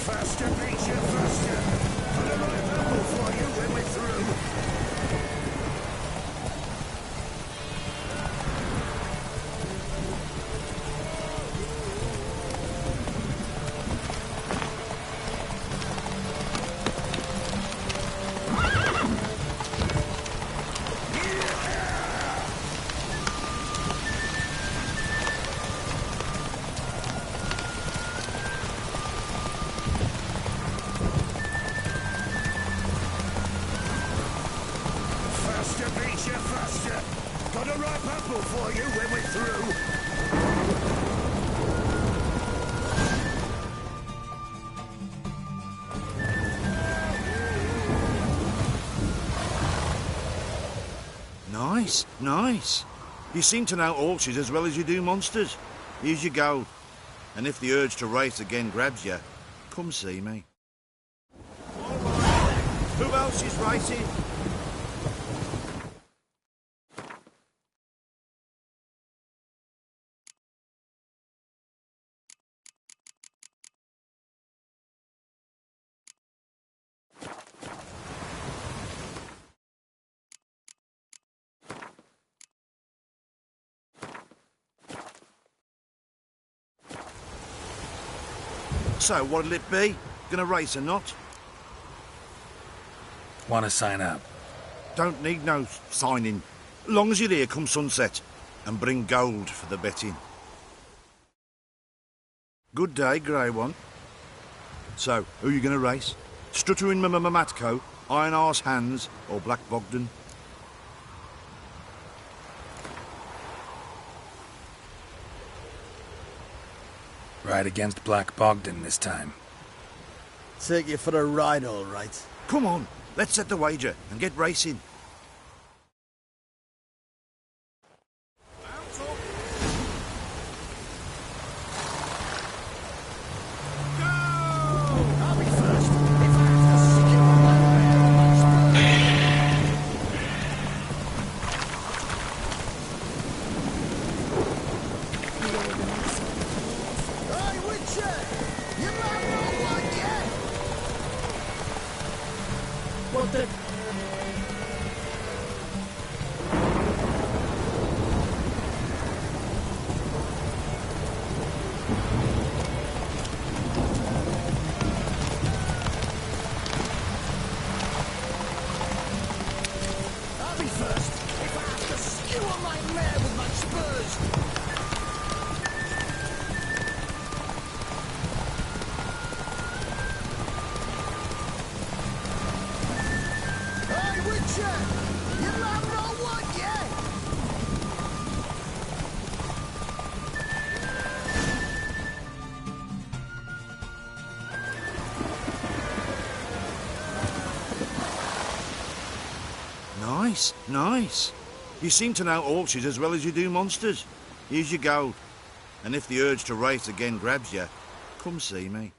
Faster, Beecher, faster! Put him on a double for you when we're through. Faster, Beecher, faster! Got a ripe apple for you when we're through. Nice, nice. You seem to know orchids as well as you do monsters. Here's your gold. And if the urge to race again grabs you, come see me. All right. Who else is racing? So, what'll it be? Gonna race or not? Want to sign up? Don't need no signing. Long as you're here come sunset. And bring gold for the betting. Good day, Grey One. So, who you gonna race? Stuttering Matco, Iron Arse Hands, or Black Bogdan? Ride against Black Bogdan this time. Take you for a ride, all right. Come on, let's set the wager and get racing. bastard! I'll be first if I have to skewer my mare with my spurs. Hey, Witcher! You have not won yet! Nice, nice. You seem to know orchards as well as you do monsters. Here's your gold. And if the urge to race again grabs you, come see me.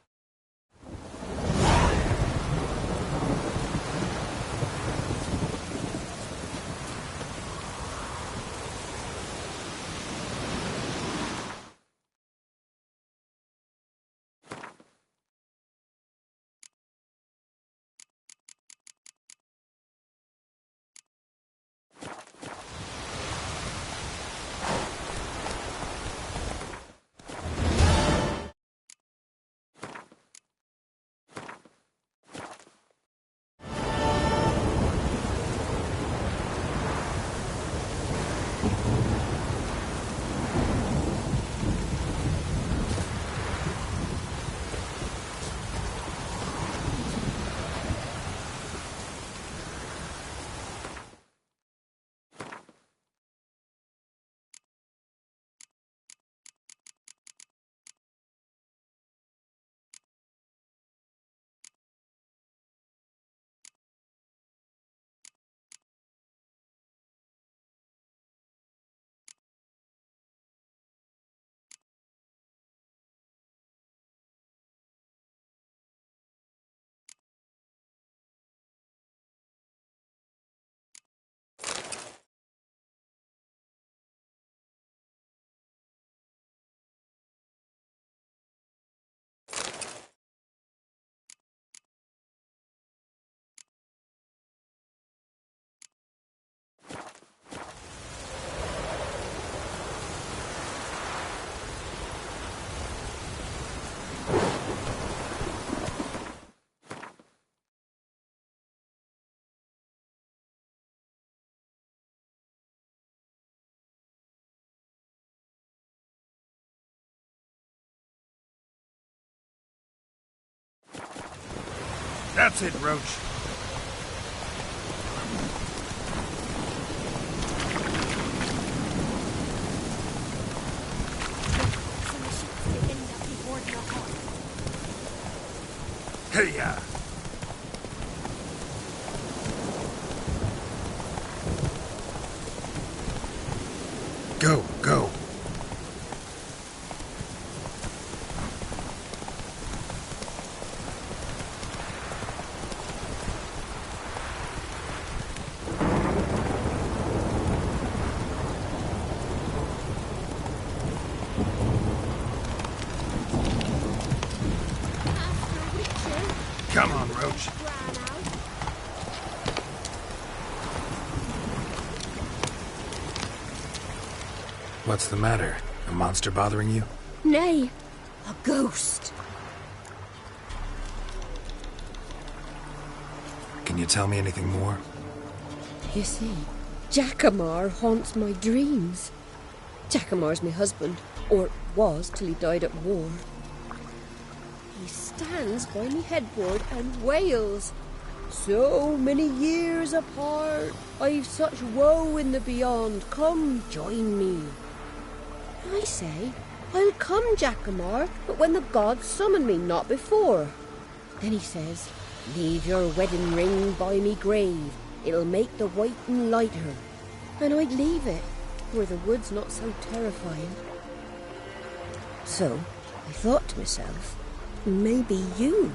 That's it, Roach. Hey-ya! Go, go. Come on, Roach. What's the matter? A monster bothering you? Nay, a ghost. Can you tell me anything more? You see, Jackamar haunts my dreams. Jackamar's my husband, or was till he died at war. He stands by me headboard and wails. So many years apart, I've such woe in the beyond. Come join me. I say, I'll come, Jackamar, but when the gods summon me, not before. Then he says, leave your wedding ring by me grave. It'll make the waiting lighter. And I'd leave it, where the wood's not so terrifying. So, I thought to myself, maybe you.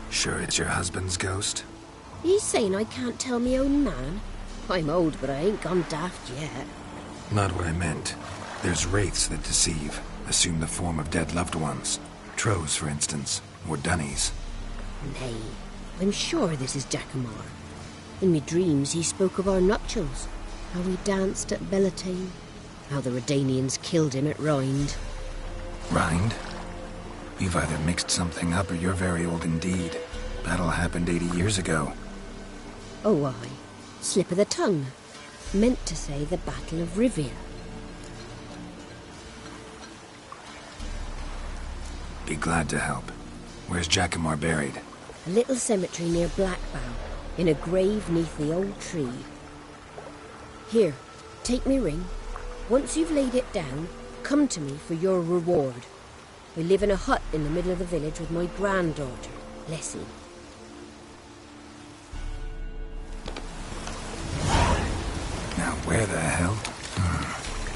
Sure it's your husband's ghost? He's saying I can't tell me own man. I'm old, but I ain't gone daft yet. Not what I meant. There's wraiths that deceive, assume the form of dead loved ones. Trows, for instance, or Dunnies. Nay, I'm sure this is Jackamar. In me dreams he spoke of our nuptials, how we danced at Bellatane, how the Redanians killed him at Rind. Rind? You've either mixed something up or you're very old indeed. Battle happened 80 years ago. Oh, aye. Slip of the tongue. Meant to say the Battle of Rivia. Be glad to help. Where's Jackamar buried? A little cemetery near Blackbow, in a grave neath the old tree. Here, take me ring. Once you've laid it down, come to me for your reward. I live in a hut in the middle of the village with my granddaughter, Lessie. Now where the hell?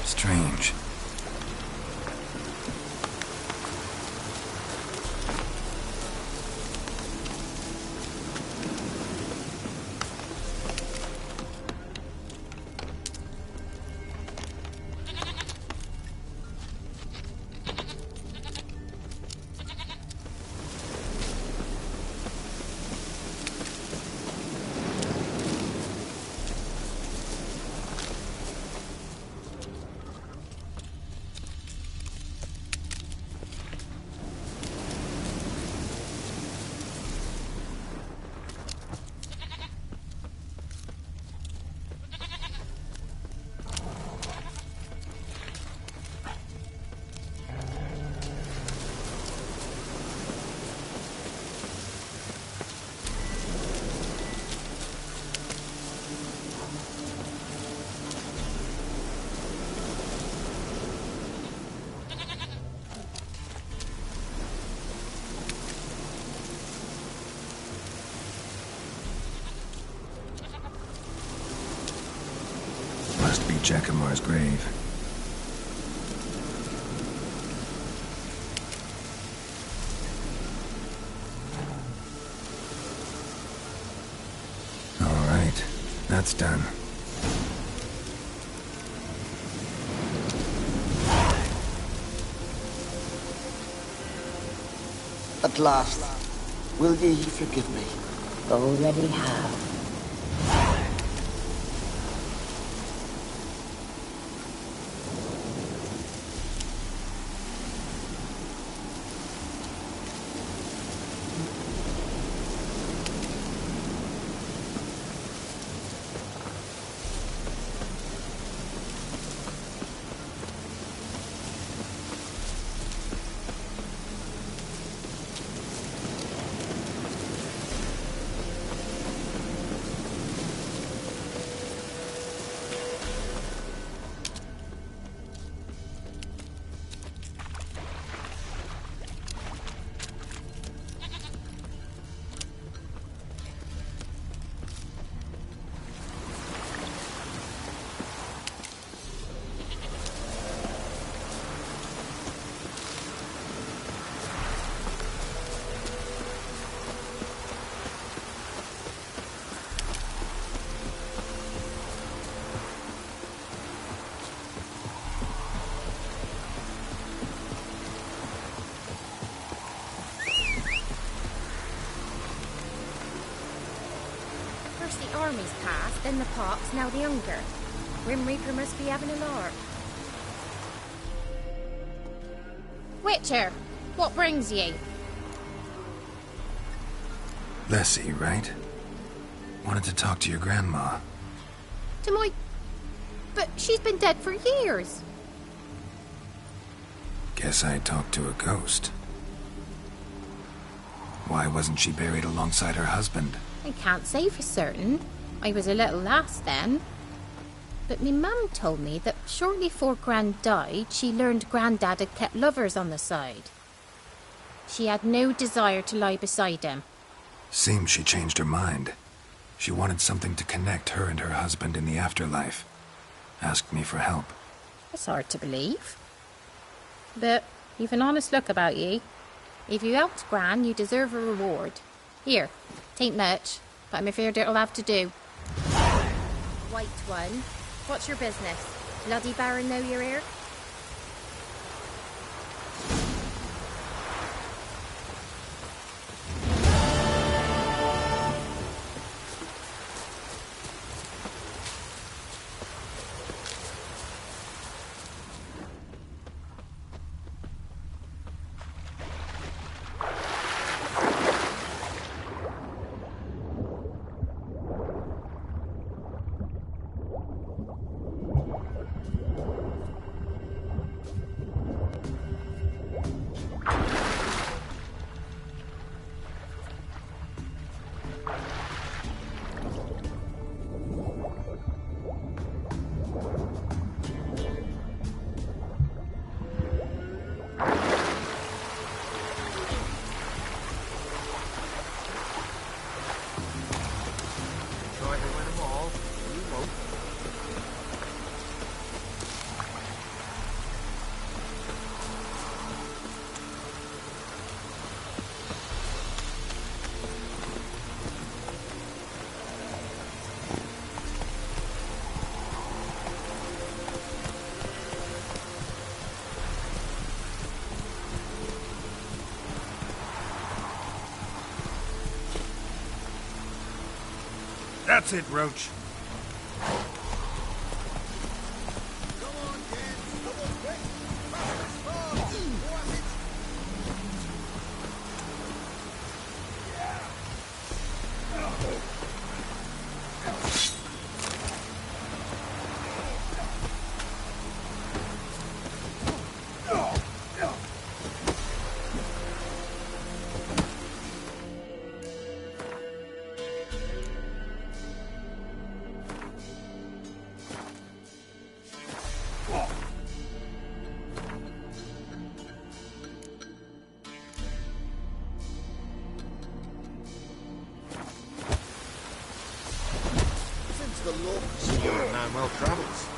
Strange. Must be Jackamar's grave. All right, that's done. At last, will ye forgive me? Already have. The army's passed, then the pox, now the hunger. Grim Reaper must be having a lark. Witcher, what brings ye? Lessie, right? Wanted to talk to your grandma. To my... But she's been dead for years. Guess I talked to a ghost. Why wasn't she buried alongside her husband? I can't say for certain. I was a little lass then. But me mum told me that shortly before Gran died, she learned Grandad had kept lovers on the side. She had no desire to lie beside him. Seems she changed her mind. She wanted something to connect her and her husband in the afterlife. Asked me for help. It's hard to believe. But you've an honest look about ye. If you helped Gran, you deserve a reward. Here, tain't much, but I'm afraid it'll have to do. White one, what's your business? Bloody Baron know you're here? That's it, Roach.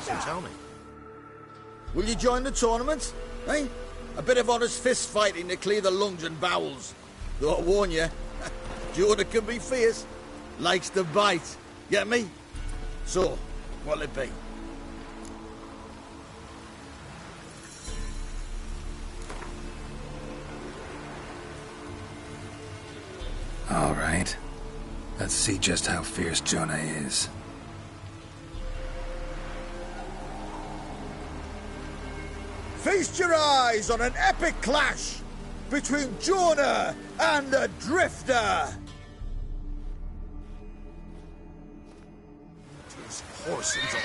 So tell me. Will you join the tournament? Eh? A bit of honest fist fighting to clear the lungs and bowels. Though I warn you, Jonah can be fierce. Likes to bite. Get me? So, what'll it be? All right. Let's see just how fierce Jonah is. Feast your eyes on an epic clash between Jonah and the Drifter. His horses on.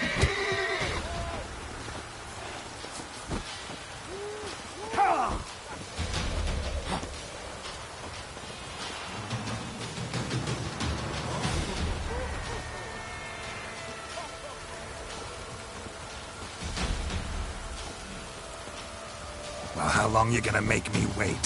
Well, how long you gonna make me wait?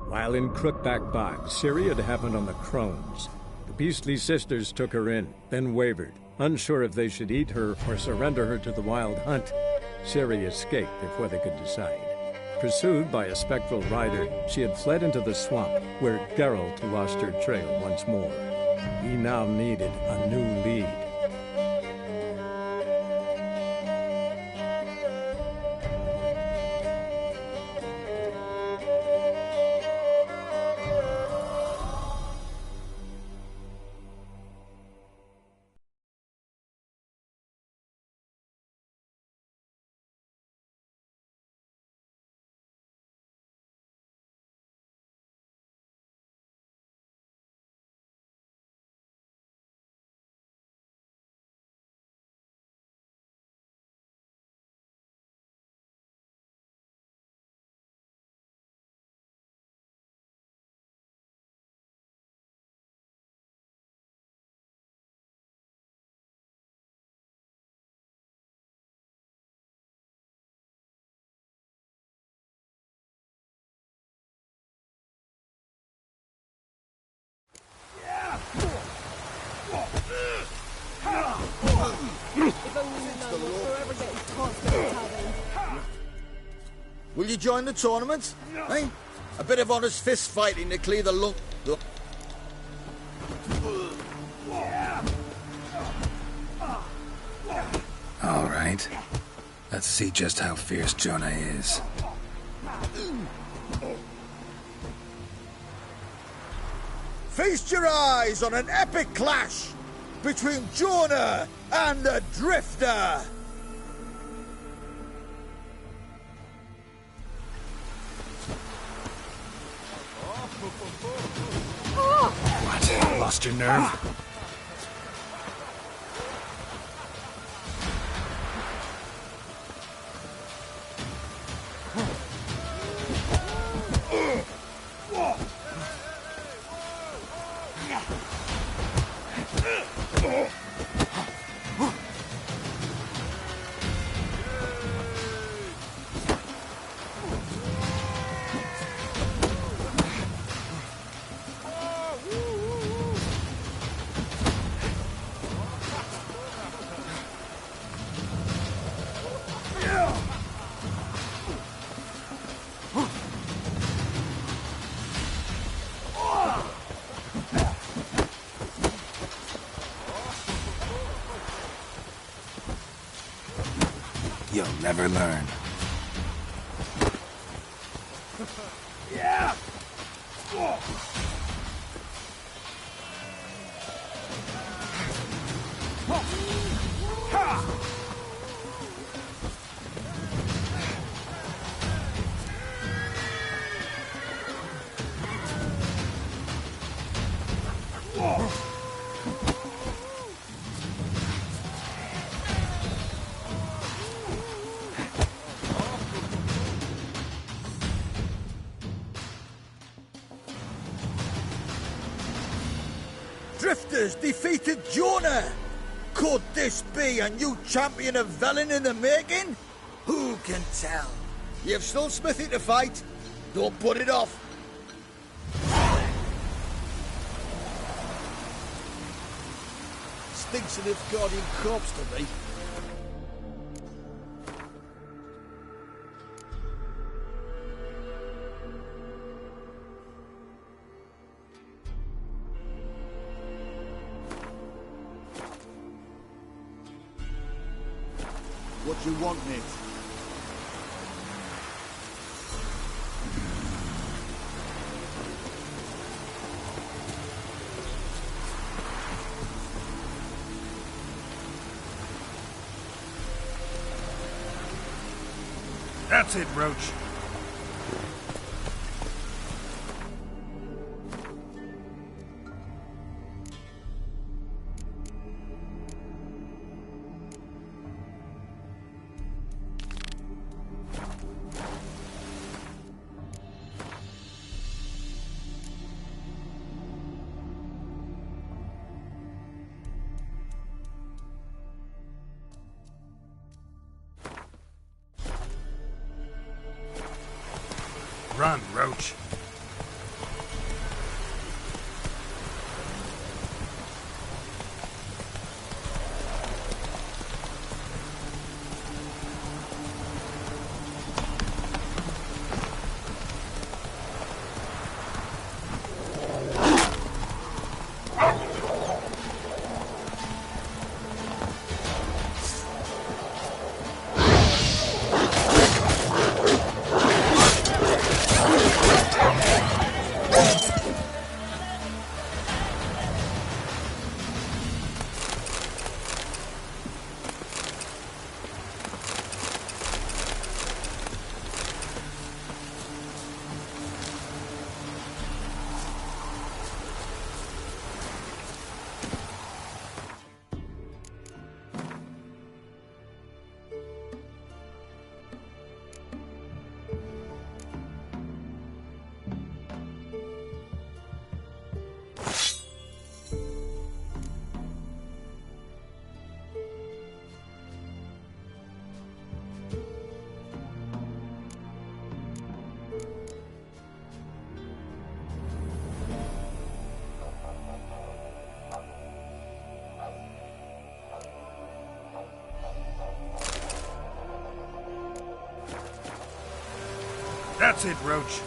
While in Crookback Bog, Ciri had happened on the Crones. The Beastly Sisters took her in, then wavered, unsure if they should eat her or surrender her to the Wild Hunt. Ciri escaped before they could decide. Pursued by a spectral rider, she had fled into the swamp, where Geralt lost her trail once more. He now needed a new lead. Will you join the tournament? Eh? A bit of honest fist fighting to clear the lung. All right. Let's see just how fierce Jonah is. Feast your eyes on an epic clash between Jonah and the Drifter. What? Lost your nerve? You'll never learn. Yeah! Drifters defeated Jonah! Could this be a new champion of Velen in the making? Who can tell? You've still Smithy to fight. Don't put it off. Stinks of Nilfgaardian corpse to me. What you want, Nick? That's it, Roach. Run, Roach. That's it, Roach.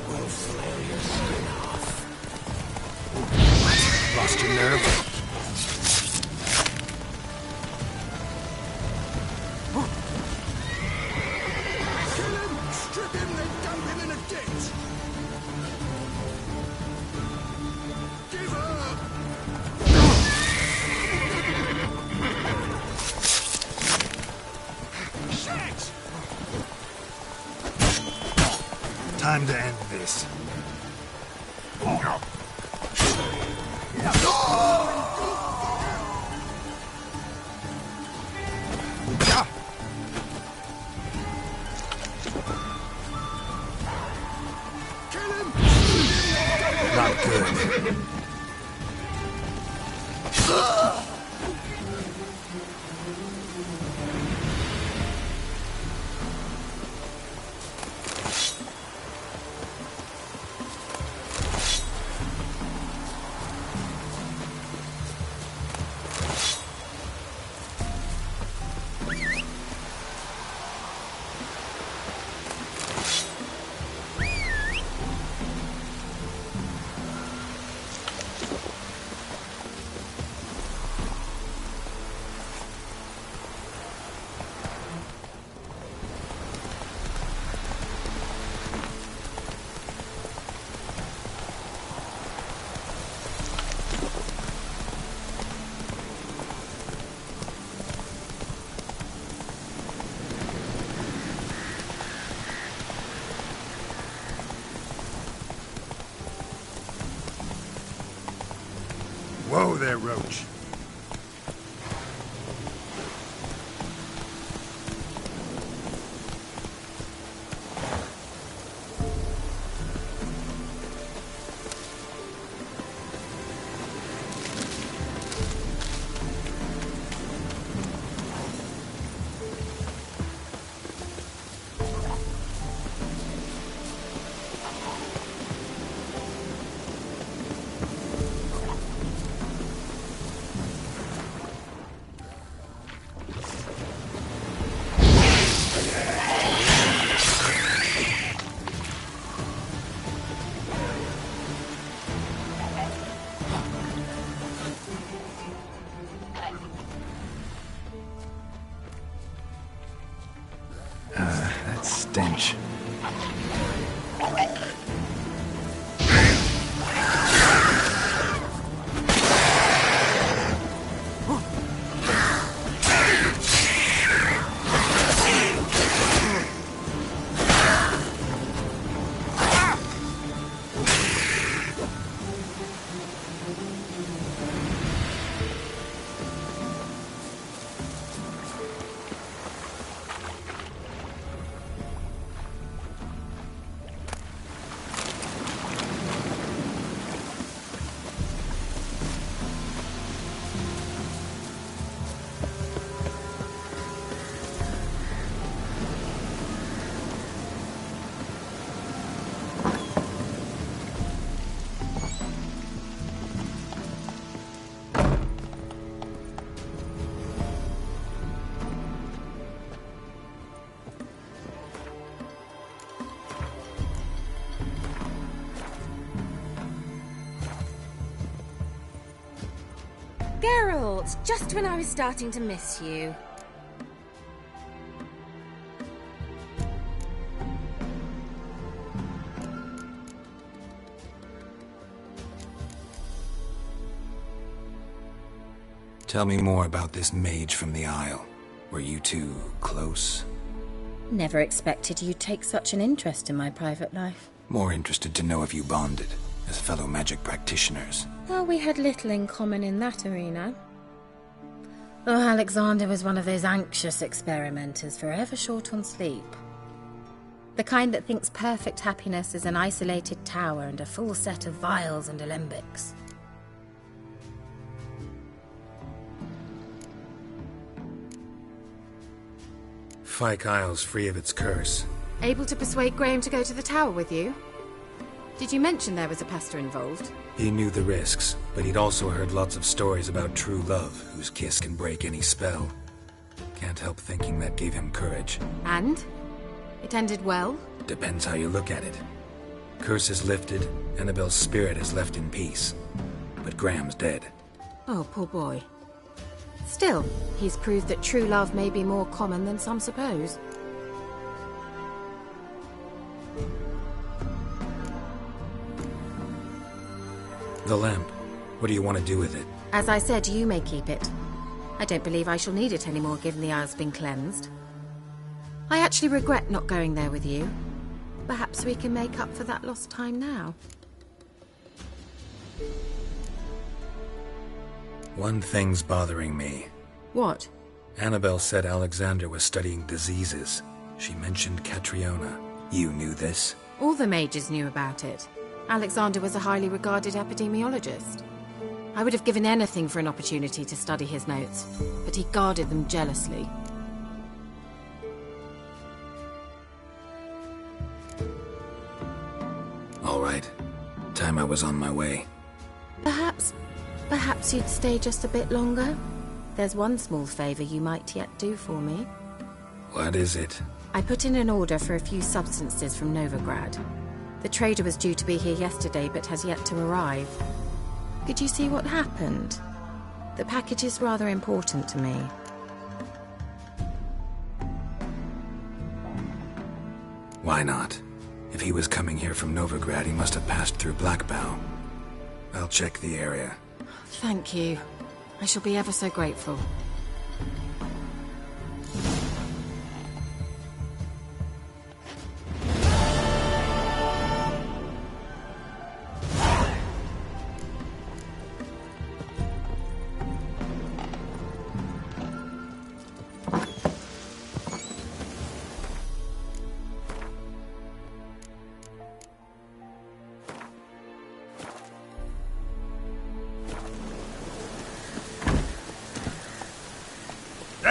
We'll flare your skin off. What? Lost your nerve? Time to end this. Not good. Whoa there, Roach. That stench. Geralt, just when I was starting to miss you. Tell me more about this mage from the Isle. Were you two close? Never expected you'd take such an interest in my private life. More interested to know if you bonded, as fellow magic practitioners. Well, we had little in common in that arena. Oh, Alexander was one of those anxious experimenters, forever short on sleep. The kind that thinks perfect happiness is an isolated tower and a full set of vials and alembics. Fyke Isle's free of its curse. Able to persuade Graham to go to the tower with you? Did you mention there was a pester involved? He knew the risks, but he'd also heard lots of stories about true love, whose kiss can break any spell. Can't help thinking that gave him courage. And? It ended well? Depends how you look at it. Curse is lifted, Annabelle's spirit is left in peace. But Graham's dead. Oh, poor boy. Still, he's proved that true love may be more common than some suppose. The lamp. What do you want to do with it? As I said, you may keep it. I don't believe I shall need it anymore, given the Isle's been cleansed. I actually regret not going there with you. Perhaps we can make up for that lost time now. One thing's bothering me. What? Annabelle said Alexander was studying diseases. She mentioned Catriona. You knew this? All the mages knew about it. Alexander was a highly regarded epidemiologist. I would have given anything for an opportunity to study his notes, but he guarded them jealously. All right. Time I was on my way. Perhaps you'd stay just a bit longer? There's one small favor you might yet do for me. What is it? I put in an order for a few substances from Novigrad. The trader was due to be here yesterday, but has yet to arrive. Could you see what happened? The package is rather important to me. Why not? If he was coming here from Novigrad, he must have passed through Blackbough. I'll check the area. Thank you. I shall be ever so grateful.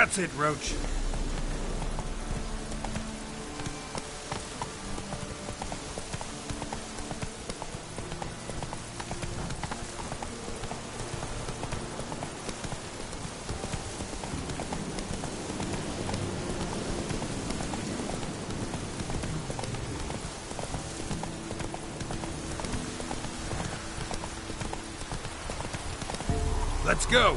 That's it, Roach. Let's go!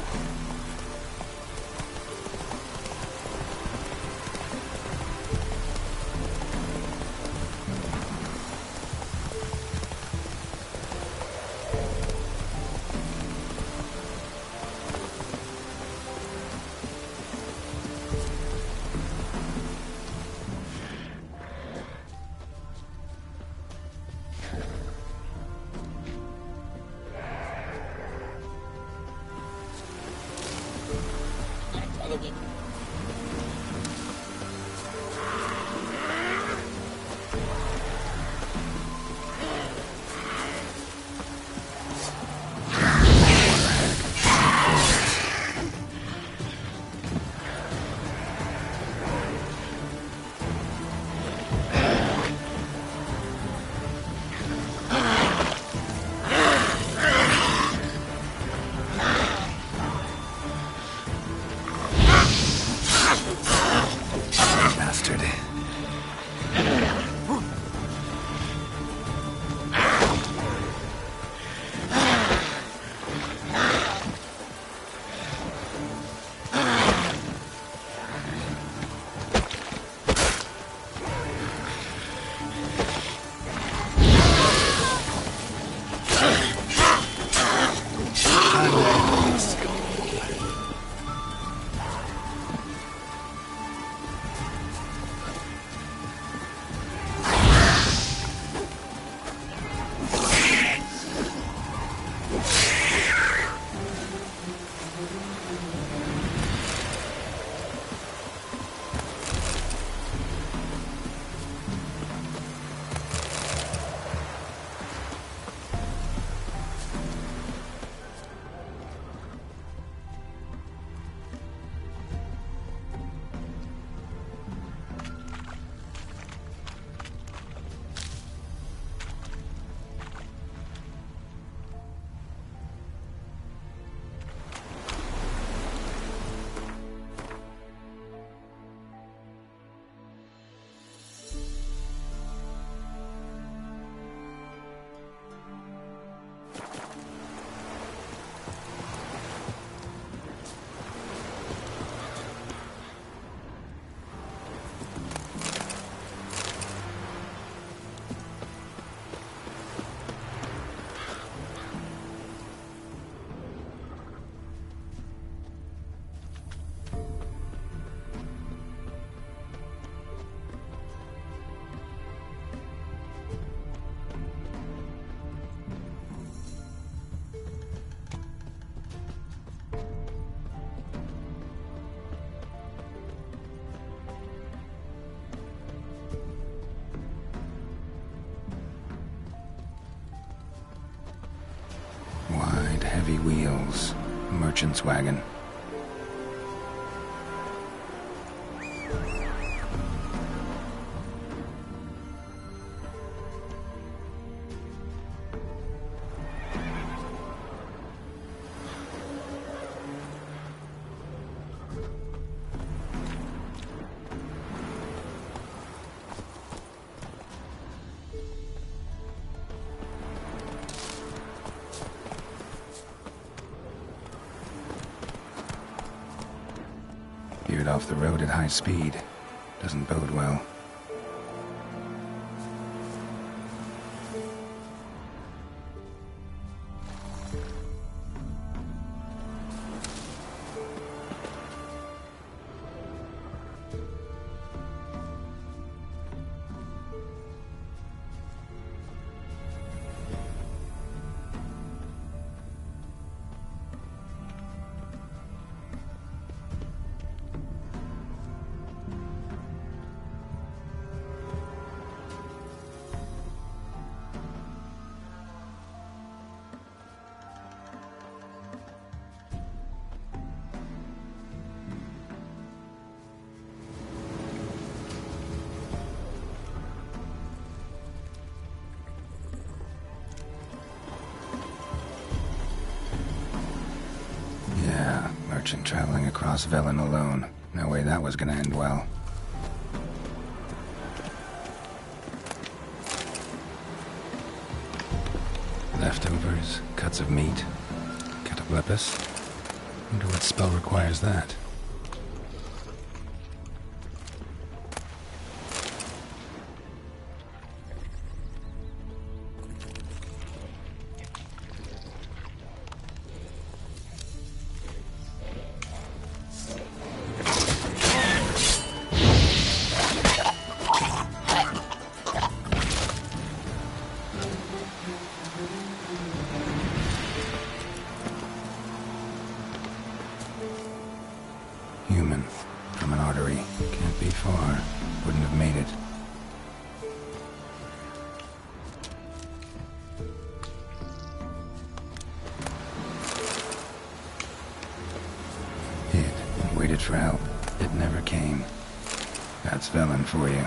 Heavy wheels. Merchant's wagon. Veered off the road at high speed. Doesn't bode well. Imagine traveling across Velen alone. No way that was gonna end well. Leftovers, cuts of meat, cataplepis. Wonder what spell requires that. Human. From an artery. Can't be far. Wouldn't have made it. Hid and waited for help. It never came. That's Velen for you.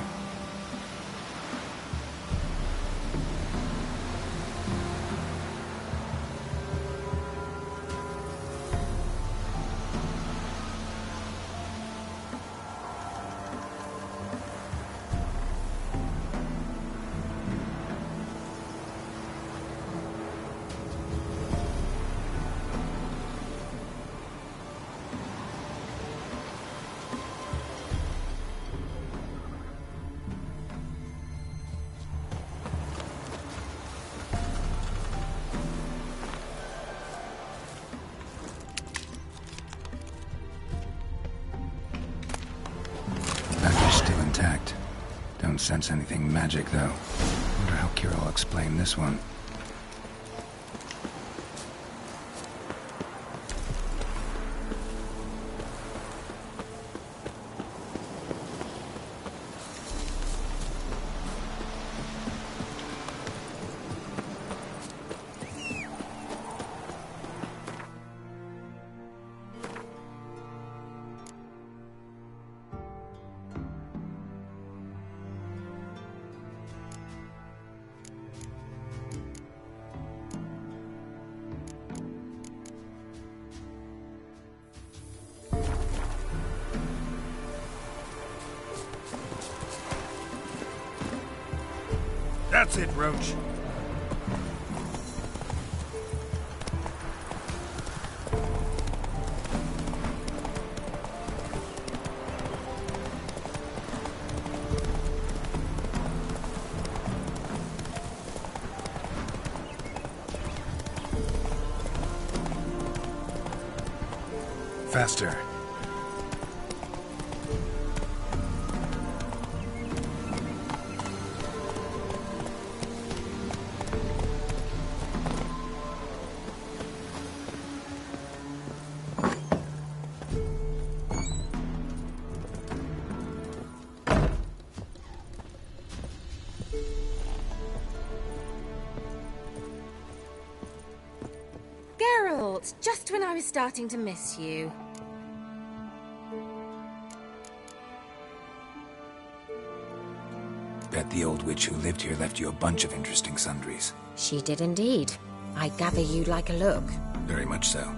Don't sense anything magic, though. Wonder how Kira will explain this one. That's it, Roach. Faster. Geralt, just when I was starting to miss you. Bet the old witch who lived here left you a bunch of interesting sundries. She did indeed. I gather you'd like a look. Very much so.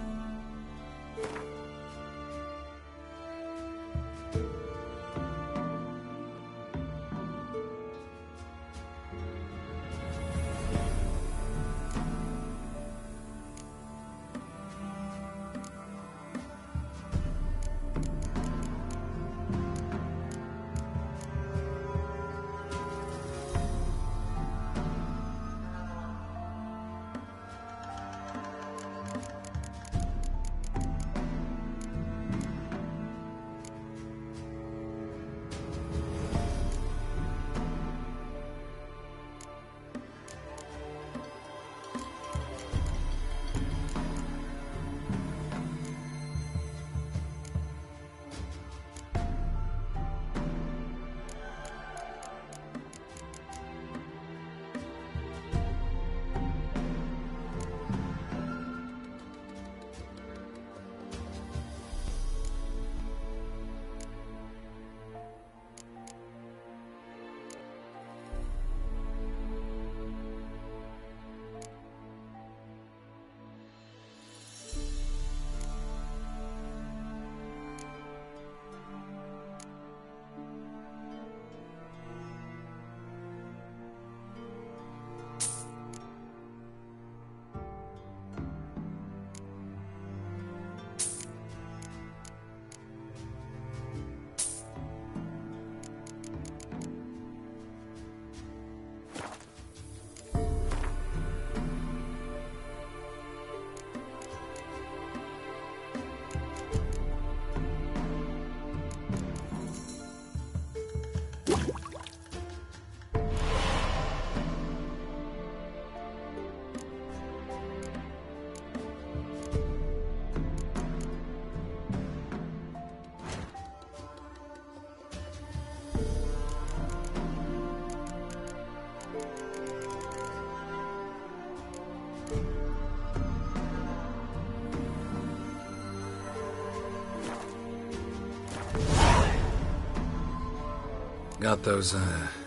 Got those,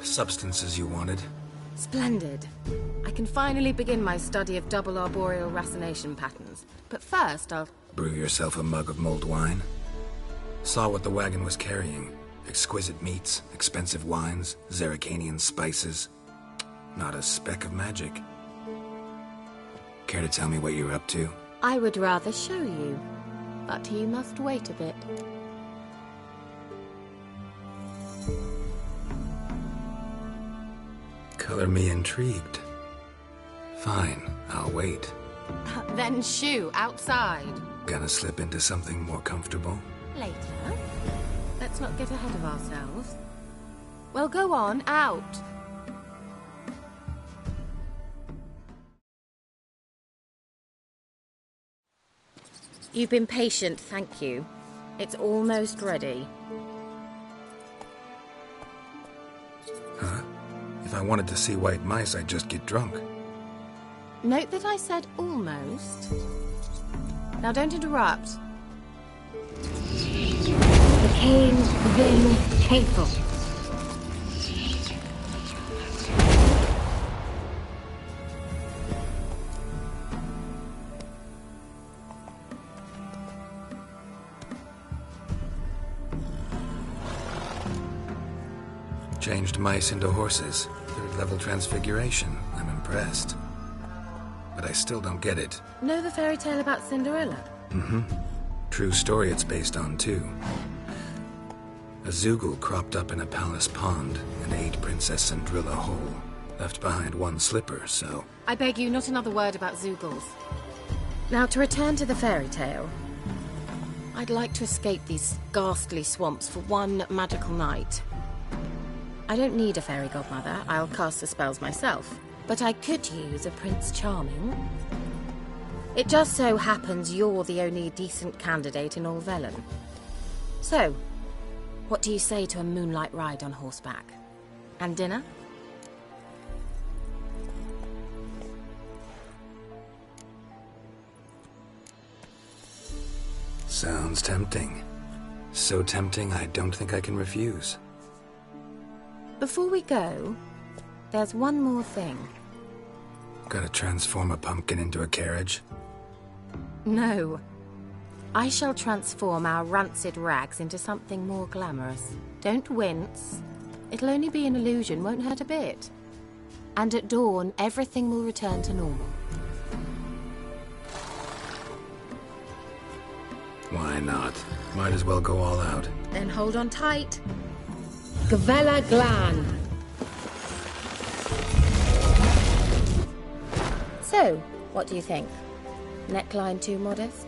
substances you wanted? Splendid. I can finally begin my study of double arboreal racination patterns. But first, I'll... Brew yourself a mug of mulled wine? Saw what the wagon was carrying. Exquisite meats, expensive wines, Zerrikanian spices. Not a speck of magic. Care to tell me what you're up to? I would rather show you, but you must wait a bit. Color me intrigued. Fine, I'll wait. Then shoo, outside. Gonna slip into something more comfortable? Later. Let's not get ahead of ourselves. Well, go on, out. You've been patient, thank you. It's almost ready. Huh? If I wanted to see white mice, I'd just get drunk. Note that I said almost. Now don't interrupt. The cane's been painful. Changed mice into horses. Third-level transfiguration. I'm impressed. But I still don't get it. Know the fairy tale about Cinderella? Mm-hmm. True story it's based on, too. A Zoogle cropped up in a palace pond and ate Princess Cinderella whole. Left behind one slipper, so... I beg you, not another word about Zoogles. Now, to return to the fairy tale. I'd like to escape these ghastly swamps for one magical night. I don't need a fairy godmother. I'll cast the spells myself. But I could use a Prince Charming. It just so happens you're the only decent candidate in all Velen. So, what do you say to a moonlight ride on horseback? And dinner? Sounds tempting. So tempting, I don't think I can refuse. Before we go, there's one more thing. Gotta transform a pumpkin into a carriage? No. I shall transform our rancid rags into something more glamorous. Don't wince. It'll only be an illusion, won't hurt a bit. And at dawn, everything will return to normal. Why not? Might as well go all out. Then hold on tight. Gavella Glan. So, what do you think? Neckline too modest?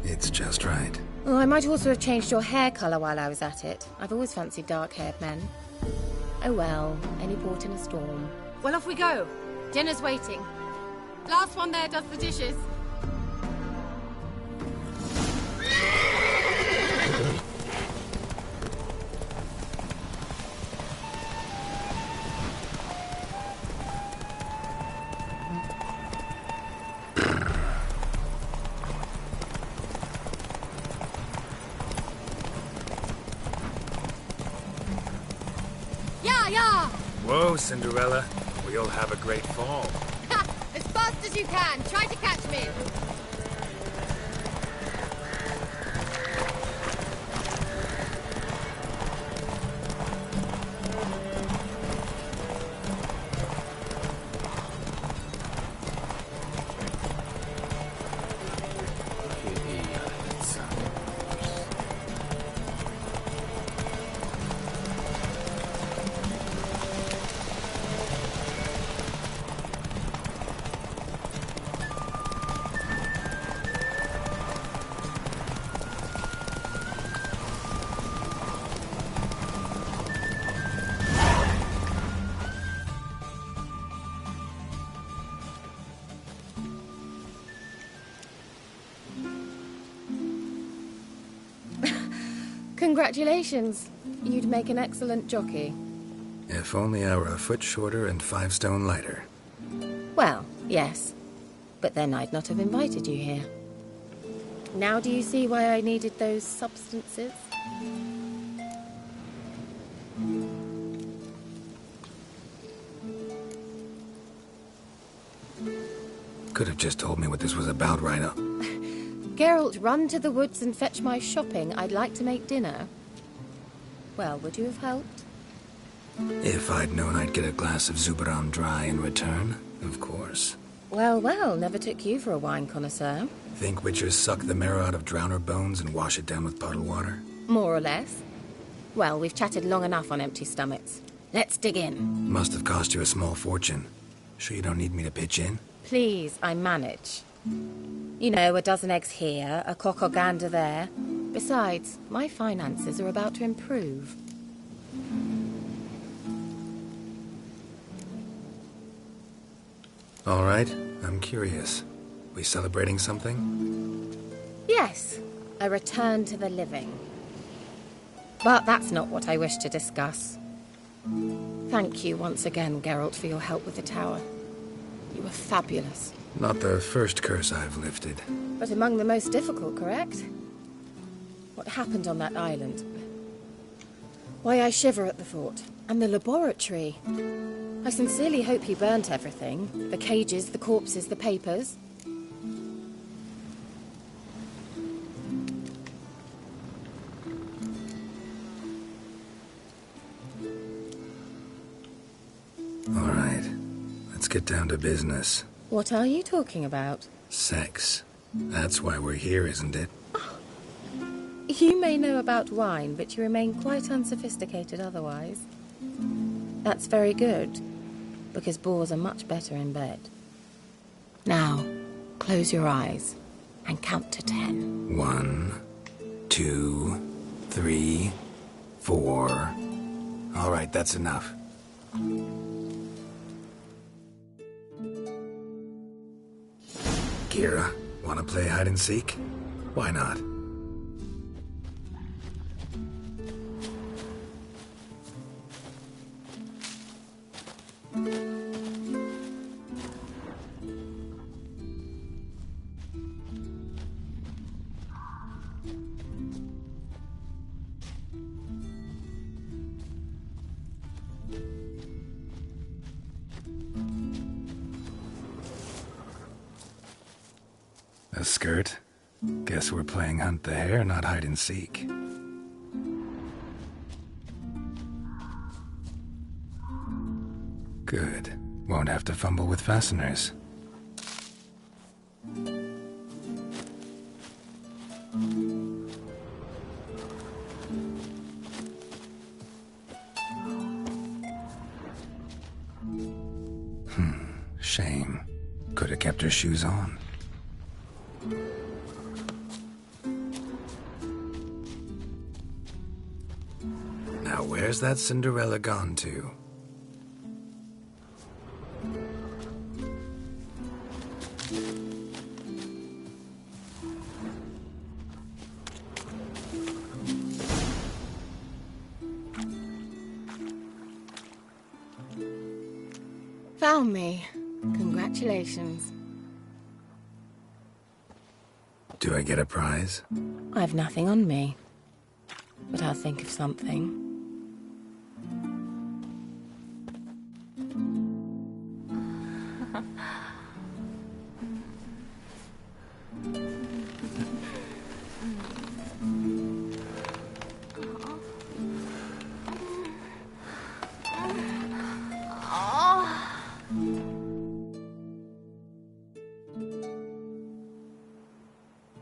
It's just right. Oh, I might also have changed your hair colour while I was at it. I've always fancied dark-haired men. Oh well, any port in a storm. Well, off we go. Dinner's waiting. Last one there does the dishes. Whoa, Cinderella. We'll have a great fall. Ha! As fast as you can. Try to catch me. Congratulations. You'd make an excellent jockey. If only I were a foot shorter and 5 stone lighter. Well, yes. But then I'd not have invited you here. Now do you see why I needed those substances? Could have just told me what this was about right up. Geralt, run to the woods and fetch my shopping. I'd like to make dinner. Well, would you have helped? If I'd known I'd get a glass of Zubaram dry in return, of course. Well, well, never took you for a wine connoisseur. Think witchers suck the marrow out of drowner bones and wash it down with puddle water? More or less. Well, we've chatted long enough on empty stomachs. Let's dig in. Must have cost you a small fortune. Sure you don't need me to pitch in? Please, I manage. You know, a dozen eggs here, a cock or gander there. Besides, my finances are about to improve. All right, I'm curious. We celebrating something? Yes, a return to the living. But that's not what I wish to discuss. Thank you once again, Geralt, for your help with the tower. You were fabulous. Not the first curse I've lifted. But among the most difficult, correct? What happened on that island? Why I shiver at the thought. And the laboratory. I sincerely hope he burnt everything. The cages, the corpses, the papers. All right, let's get down to business. What are you talking about? Sex. That's why we're here, isn't it? You may know about wine, but you remain quite unsophisticated otherwise. That's very good, because boars are much better in bed. Now, close your eyes and count to 10. 1, 2, 3, 4. All right, that's enough. Kira, wanna play hide and seek? Why not? A skirt? Guess we're playing hunt the hare, not hide and seek. Good. Won't have to fumble with fasteners. Shame. Could have kept her shoes on. Now where's that Cinderella gone to? Found me. Congratulations. Do I get a prize? I've nothing on me, but I'll think of something.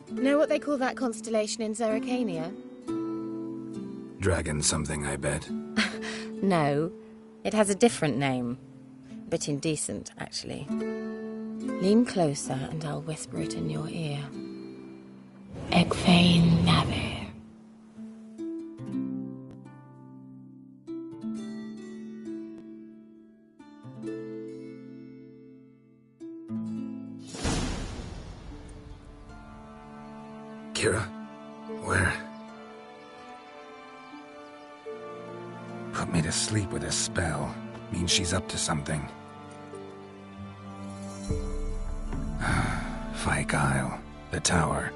Know what they call that constellation in Zerrikania? Dragon something, I bet. No, it has a different name. A bit indecent, actually. Lean closer and I'll whisper it in your ear. Egfain Navir. Kira? Where? Put me to sleep with a spell. Means she's up to something. Fyke Isle. The tower.